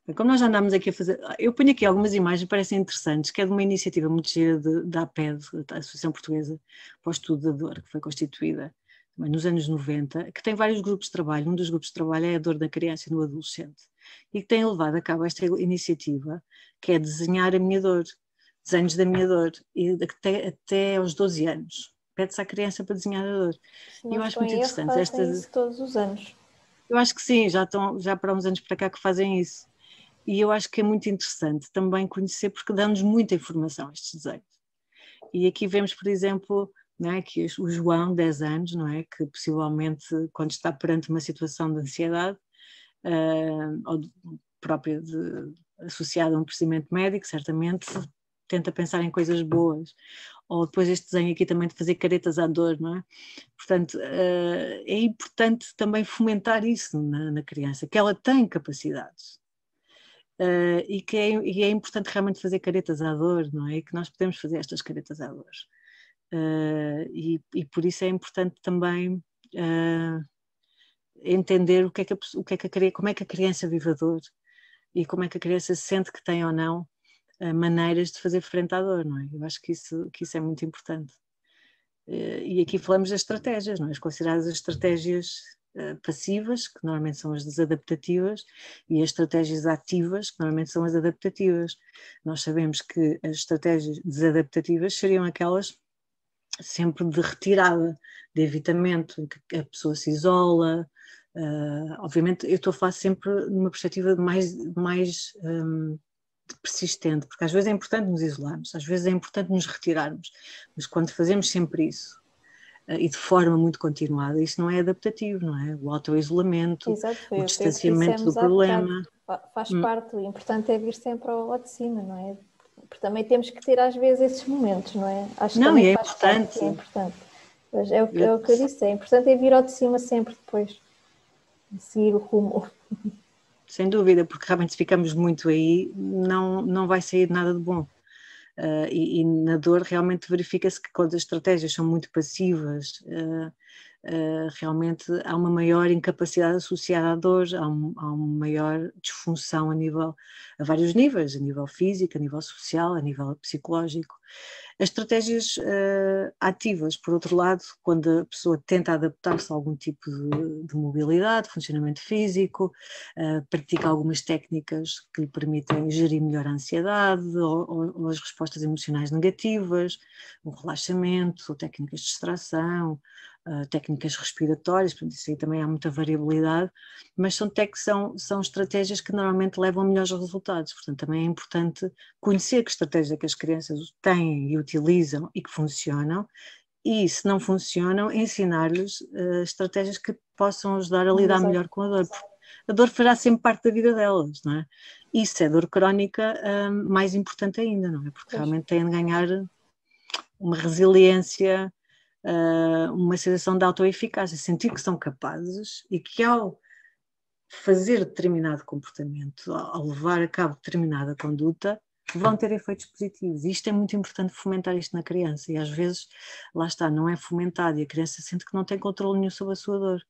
Não é? Como nós já andámos aqui a fazer... Eu ponho aqui algumas imagens que parecem interessantes, que é de uma iniciativa muito gira da APED, a Associação Portuguesa para o Estudo da Dor, que foi constituída nos anos 90, que tem vários grupos de trabalho. Um dos grupos de trabalho é a dor da criança e no adolescente, e que tem levado a cabo esta iniciativa, que é desenhar a minha dor, desenhos da minha dor, e até aos 12 anos. Pede-se à criança para desenhar a dor. E eu acho muito interessante. Fazem isso todos os anos. Eu acho que sim, já para uns anos para cá que fazem isso. E eu acho que é muito interessante também conhecer, porque dá-nos muita informação estes desenhos. E aqui vemos, por exemplo, não é, que o João, 10 anos, não é, que possivelmente, quando está perante uma situação de ansiedade, ou própria associada a um procedimento médico, certamente tenta pensar em coisas boas. Ou depois este desenho aqui também de fazer caretas à dor, não é? Portanto, é importante também fomentar isso na criança, que ela tem capacidades. E é importante realmente fazer caretas à dor, não é? E que nós podemos fazer estas caretas à dor. E por isso é importante também entender como é que a criança vive a dor e como é que a criança sente que tem ou não maneiras de fazer frente à dor, não é? Eu acho que isso é muito importante. E aqui falamos das estratégias, não é? As consideradas as estratégias passivas, que normalmente são as desadaptativas, e as estratégias ativas, que normalmente são as adaptativas. Nós sabemos que as estratégias desadaptativas seriam aquelas sempre de retirada, de evitamento, em que a pessoa se isola. Obviamente eu estou a falar sempre numa perspectiva mais persistente, porque às vezes é importante nos isolarmos, às vezes é importante nos retirarmos, mas quando fazemos sempre isso, e de forma muito continuada, isso não é adaptativo, não é? O auto-isolamento, Exato, o foi o que distanciamento do dissemos há bocado. problema. Faz parte, o importante é vir sempre ao de cima, não é? Porque também temos que ter às vezes esses momentos, não é? Acho que Não, e também é faz parte, importante. é importante. Mas é o que eu disse, é importante é vir ao de cima sempre depois, seguir o rumo. Sem dúvida, porque realmente se ficamos muito aí, não vai sair nada de bom. E na dor realmente verifica-se que quando as estratégias são muito passivas, realmente há uma maior incapacidade associada à dor, há uma maior disfunção a vários níveis, a nível físico, a nível social, a nível psicológico. As estratégias ativas, por outro lado, quando a pessoa tenta adaptar-se a algum tipo de mobilidade, funcionamento físico, pratica algumas técnicas que lhe permitem gerir melhor a ansiedade ou as respostas emocionais negativas, o relaxamento, ou técnicas de distração, técnicas respiratórias, portanto, isso aí também há muita variabilidade, mas são estratégias que normalmente levam a melhores resultados, portanto também é importante conhecer que estratégias que as crianças têm e utilizam e que funcionam, e se não funcionam, ensinar-lhes estratégias que possam ajudar a lidar melhor com a dor. A dor fará sempre parte da vida delas, não é? E se é dor crónica, mais importante ainda, não é? Porque realmente têm de ganhar uma resiliência, uma sensação de autoeficácia, sentir que são capazes e que ao fazer determinado comportamento, ao levar a cabo determinada conduta, vão ter efeitos positivos. E isto é muito importante fomentar isto na criança, e às vezes, lá está, não é fomentado e a criança sente que não tem controle nenhum sobre a sua dor.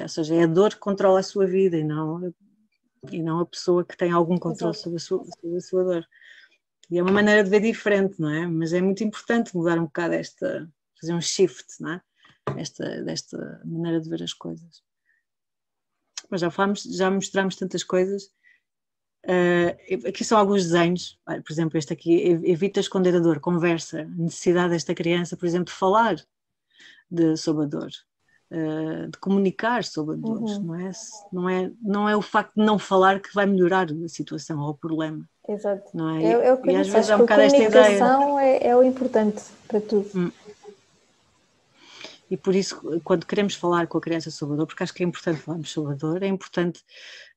Ou seja, é a dor que controla a sua vida e não a pessoa que tem algum controle sobre a sua dor. E é uma maneira de ver diferente, não é? Mas é muito importante mudar um bocado fazer um shift, não é? Desta maneira de ver as coisas. Mas já mostramos tantas coisas. Aqui são alguns desenhos, por exemplo, este aqui, evita esconder a dor, conversa, necessidade desta criança, por exemplo, de falar sobre a dor, de comunicar sobre a dor, não é o facto de não falar que vai melhorar a situação ou o problema. Exato. Não é? É o que eu às disse, vezes acho há um que a bocado esta ideia. comunicação é o importante para tudo. E por isso, quando queremos falar com a criança sobre a dor, porque acho que é importante falarmos sobre a dor, é importante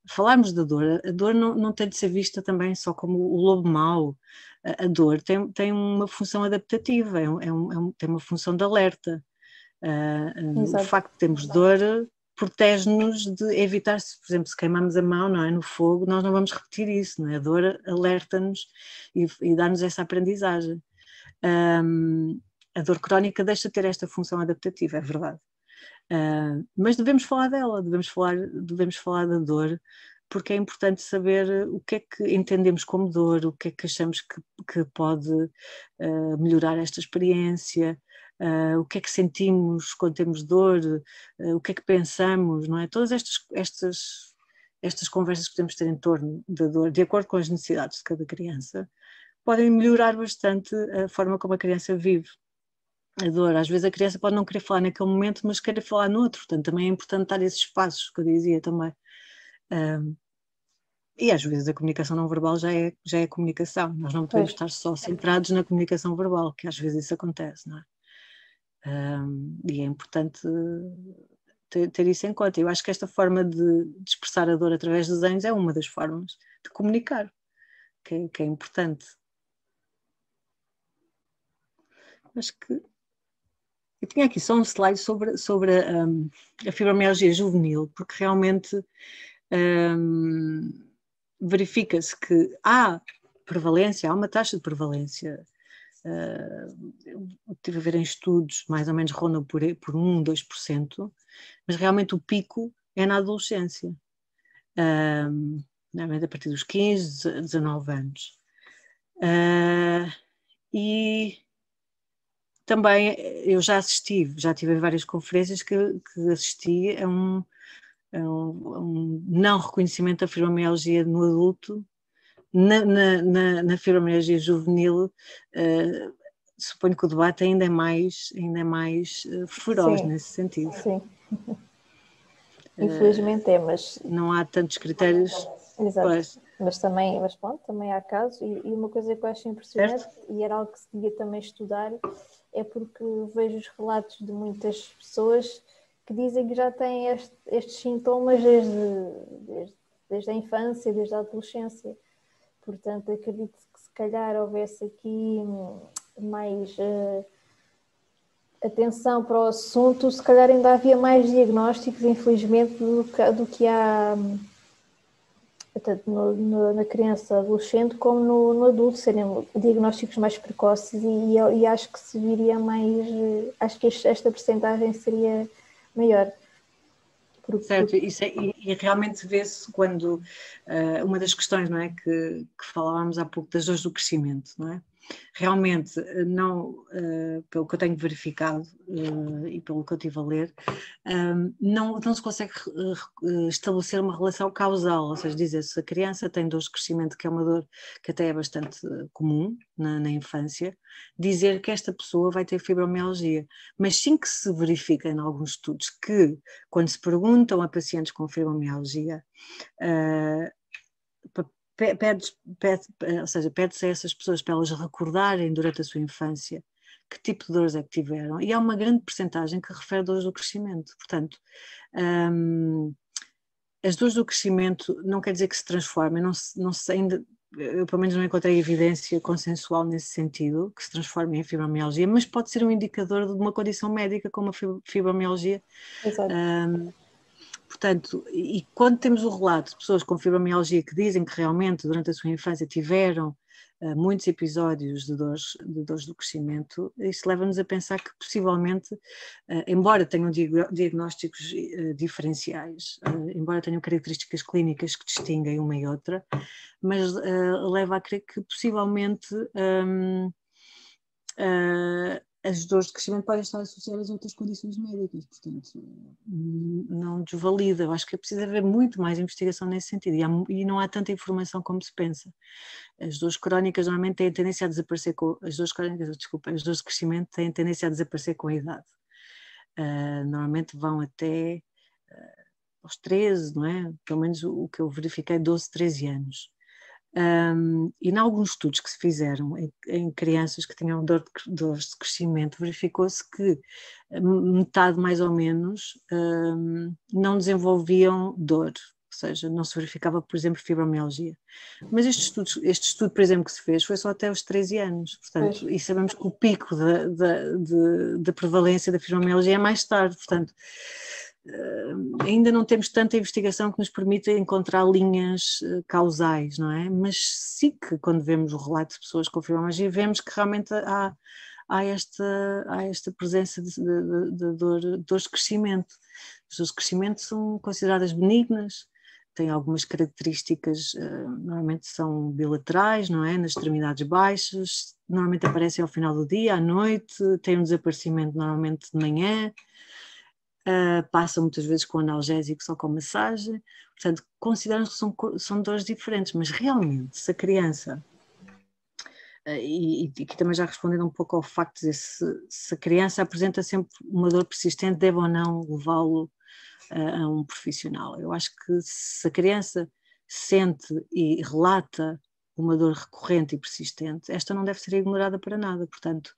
falarmos da dor. A dor não tem de ser vista também só como o lobo mau. A dor tem uma função adaptativa, tem uma função de alerta. O facto de termos dor protege-nos de evitar, por exemplo, se queimamos a mão, não é, no fogo, nós não vamos repetir isso, não é? A dor alerta-nos e dá-nos essa aprendizagem. A dor crónica deixa de ter esta função adaptativa, é verdade. Mas devemos falar dela, devemos falar da dor, porque é importante saber o que é que entendemos como dor, o que é que achamos que pode melhorar esta experiência, o que é que sentimos quando temos dor, o que é que pensamos, não é? Todas estas conversas que podemos ter em torno da dor, de acordo com as necessidades de cada criança, podem melhorar bastante a forma como a criança vive a dor. Às vezes a criança pode não querer falar naquele momento, mas querer falar no outro, portanto também é importante dar esses espaços, que eu dizia também. E às vezes a comunicação não verbal já é comunicação, nós não podemos estar só centrados na comunicação verbal, que às vezes isso acontece, não é? E é importante ter isso em conta. Eu acho que esta forma de expressar a dor através dos desenhos é uma das formas de comunicar, que é importante. Acho que eu tinha aqui só um slide sobre a fibromialgia juvenil, porque realmente verifica-se que há uma taxa de prevalência. Eu estive a ver em estudos, mais ou menos rondam por 1, 2%, mas realmente o pico é na adolescência, normalmente a partir dos 15, 19 anos. E também eu já tive várias conferências que assisti a um não reconhecimento da fibromialgia no adulto. Na fibromialgia juvenil, suponho que o debate ainda é mais feroz nesse sentido. Sim. Infelizmente mas... Não há tantos critérios. Exato. Pois. Mas pronto, também há casos, e uma coisa que eu acho impressionante, certo? E era algo que se devia também estudar, é porque vejo os relatos de muitas pessoas que dizem que já têm estes sintomas desde a infância, desde a adolescência. Portanto, acredito que se calhar houvesse aqui mais atenção para o assunto, se calhar ainda havia mais diagnósticos, infelizmente, do que há tanto na criança adolescente como no adulto, serem diagnósticos mais precoces, e acho que se viria mais, acho que esta percentagem seria maior. Certo, e realmente vê-se quando uma das questões, não é, que falávamos há pouco, das dores do crescimento, não é? Realmente, não, pelo que eu tenho verificado e pelo que eu estive a ler, não se consegue estabelecer uma relação causal, ou seja, dizer se a criança tem dores de crescimento, que é uma dor que até é bastante comum na infância, dizer que esta pessoa vai ter fibromialgia. Mas sim que se verifica em alguns estudos que, quando se perguntam a pacientes com fibromialgia, pede-se a essas pessoas para elas recordarem durante a sua infância que tipo de dores é que tiveram, e há uma grande percentagem que refere dores do crescimento. Portanto, as dores do crescimento não quer dizer que se transformem, não se ainda, eu pelo menos não encontrei evidência consensual nesse sentido, que se transformem em fibromialgia, mas pode ser um indicador de uma condição médica como a fibromialgia. Exato. Portanto, e quando temos o relato de pessoas com fibromialgia que dizem que realmente durante a sua infância tiveram muitos episódios de dores do crescimento, isso leva-nos a pensar que possivelmente, embora tenham diagnósticos diferenciais, embora tenham características clínicas que distinguem uma e outra, mas leva a crer que possivelmente as dores de crescimento podem estar associadas a outras condições médicas, portanto, não desvalida. Eu acho que é preciso haver muito mais investigação nesse sentido, e não há tanta informação como se pensa. As dores crónicas normalmente têm tendência a desaparecer as dores de crescimento têm tendência a desaparecer com a idade. Normalmente vão até aos 13, não é? Pelo menos o que eu verifiquei, 12, 13 anos. E em alguns estudos que se fizeram em crianças que tinham dores de crescimento, verificou-se que metade mais ou menos não desenvolviam dor, ou seja, não se verificava, por exemplo, fibromialgia. Mas este estudo, por exemplo, que se fez foi só até os 13 anos, portanto, e sabemos que o pico da prevalência da fibromialgia é mais tarde, portanto, ainda não temos tanta investigação que nos permita encontrar linhas causais, não é? Mas sim que quando vemos o relato de pessoas com fibromialgia, vemos que realmente há esta presença de dores de crescimento. As dores de crescimento são consideradas benignas, têm algumas características, normalmente são bilaterais, não é? Nas extremidades baixas, normalmente aparecem ao final do dia, à noite, têm um desaparecimento normalmente de manhã. Passam muitas vezes com analgésicos ou com massagem, portanto consideramos que são dores diferentes, mas realmente se a criança, e aqui também já respondendo um pouco ao facto de se a criança apresenta sempre uma dor persistente, deve ou não levá-lo a um profissional. Eu acho que se a criança sente e relata uma dor recorrente e persistente, esta não deve ser ignorada para nada, portanto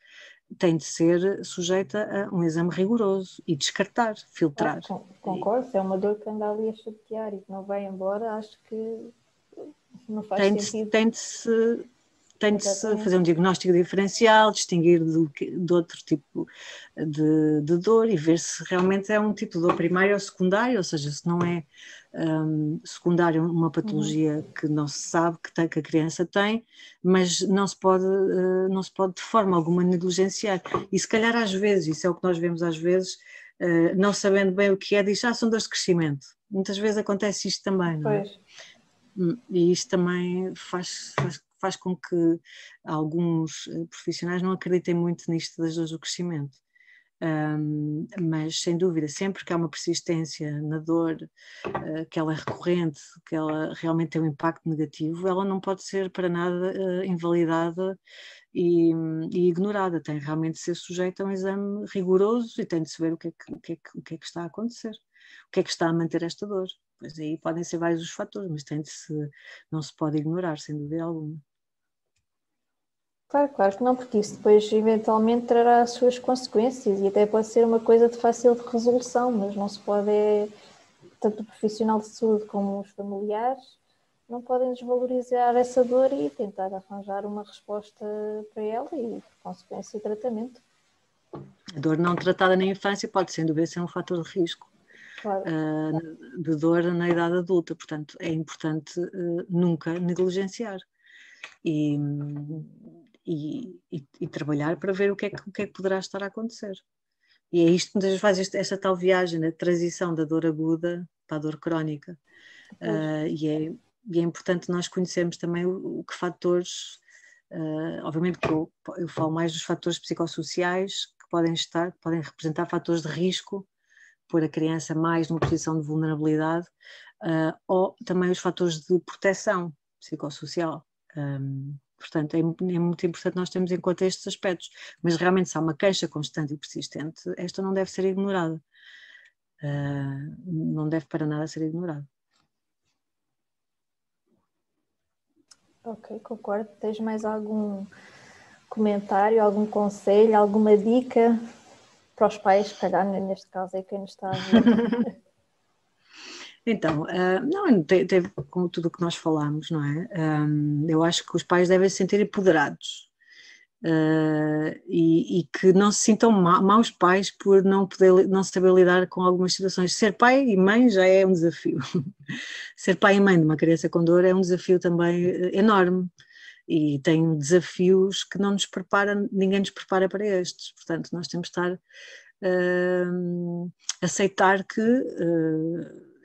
tem de ser sujeita a um exame rigoroso e descartar, filtrar. Concordo, se é uma dor que anda ali a chatear e que não vai embora, acho que não faz sentido. Tem de se fazer um diagnóstico diferencial, distinguir de outro tipo de dor e ver se realmente é um tipo de dor primária ou secundária, ou seja, se não é secundária uma patologia que não se sabe que a criança tem, mas não se pode de forma alguma negligenciar. E se calhar às vezes, isso é o que nós vemos às vezes, não sabendo bem o que é, diz, são dores de crescimento. Muitas vezes acontece isto também, não é? Pois. E isto também faz faz com que alguns profissionais não acreditem muito nisto das dores do crescimento. Mas sem dúvida, sempre que há uma persistência na dor, que ela é recorrente, que ela realmente tem um impacto negativo, ela não pode ser para nada invalidada e ignorada, tem realmente de ser sujeita a um exame rigoroso e tem de se ver o que é que está a acontecer, o que é que está a manter esta dor. Pois aí podem ser vários os fatores, mas não se pode ignorar, sem dúvida alguma. Claro que não, porque isso depois eventualmente trará as suas consequências e até pode ser uma coisa de fácil de resolução, mas não se pode, tanto o profissional de saúde como os familiares, não podem desvalorizar essa dor e tentar arranjar uma resposta para ela e, por consequência, o tratamento. A dor não tratada na infância pode, sem dúvida, ser um fator de risco. Claro. De dor na idade adulta, portanto é importante nunca negligenciar e trabalhar para ver o que é que poderá estar a acontecer. E é isto que muitas vezes faz esta tal viagem, a transição da dor aguda para a dor crónica. E é importante nós conhecermos também o que fatores, obviamente que eu falo mais dos fatores psicossociais que podem representar fatores de risco, pôr a criança mais numa posição de vulnerabilidade, ou também os fatores de proteção psicossocial. Portanto, é muito importante nós termos em conta estes aspectos, mas realmente se há uma queixa constante e persistente, esta não deve ser ignorada. Não deve para nada ser ignorada. Ok, concordo. Tens mais algum comentário, algum conselho, alguma dica para os pais, se calhar neste caso é quem nos está a ver? Então, não, tem com tudo o que nós falamos, não é? Eu acho que os pais devem se sentir empoderados e que não se sintam maus pais por não saber lidar com algumas situações. Ser pai e mãe já é um desafio. Ser pai e mãe de uma criança com dor é um desafio também enorme. E tem desafios que não nos prepara, ninguém nos prepara para estes. Portanto, nós temos de estar aceitar que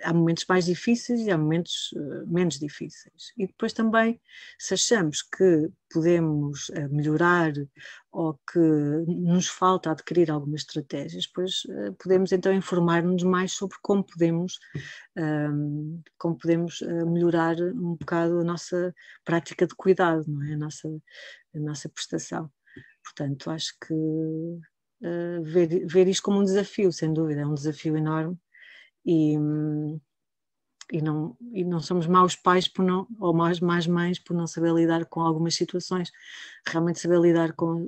há momentos mais difíceis e há momentos menos difíceis. E depois também, se achamos que podemos melhorar ou que nos falta adquirir algumas estratégias, depois podemos então informar-nos mais sobre como podemos melhorar um bocado a nossa prática de cuidado, não é? A nossa prestação. Portanto, acho que ver isto como um desafio, sem dúvida, é um desafio enorme e não somos maus pais ou más mães por não saber lidar com algumas situações. Realmente saber lidar com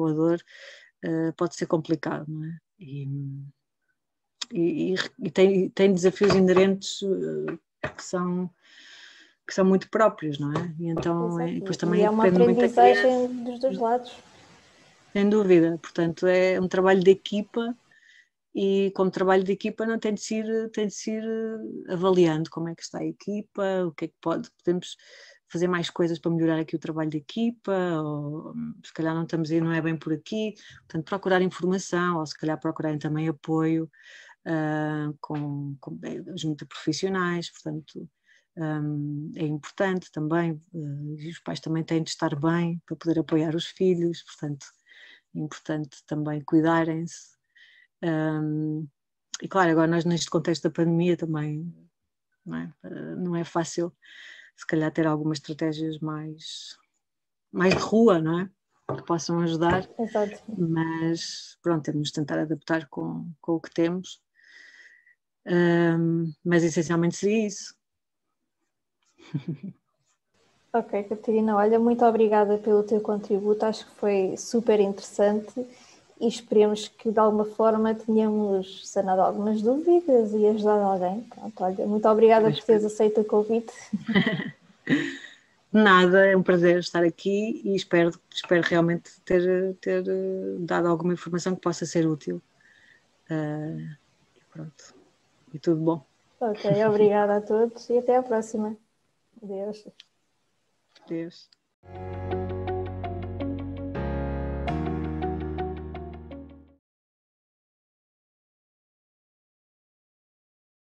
a dor pode ser complicado, não é? E tem desafios inerentes que são muito próprios, não é? E então depois também é uma depende muito da criança. aprendizagem dos dois lados. Sem dúvida, portanto é um trabalho de equipa e como trabalho de equipa não tem de se ir avaliando como é que está a equipa, o que é que podemos fazer mais coisas para melhorar aqui o trabalho de equipa, ou se calhar não estamos aí, não é bem por aqui, portanto procurar informação, ou se calhar procurarem também apoio junto a profissionais, portanto é importante também, e os pais também têm de estar bem para poder apoiar os filhos, portanto é importante também cuidarem-se. E claro, agora nós neste contexto da pandemia também não é fácil se calhar ter algumas estratégias mais de rua, não é? Que possam ajudar. Exato. Mas pronto, temos de tentar adaptar com o que temos. Mas essencialmente seria isso. Ok, Catarina, olha, muito obrigada pelo teu contributo, acho que foi super interessante e esperemos que de alguma forma tenhamos sanado algumas dúvidas e ajudado alguém. Pronto, olha, muito obrigada por teres aceito o convite. Nada, é um prazer estar aqui e espero realmente ter dado alguma informação que possa ser útil. Pronto, e tudo bom. Ok, obrigada a todos e até à próxima. Adeus. Adeus.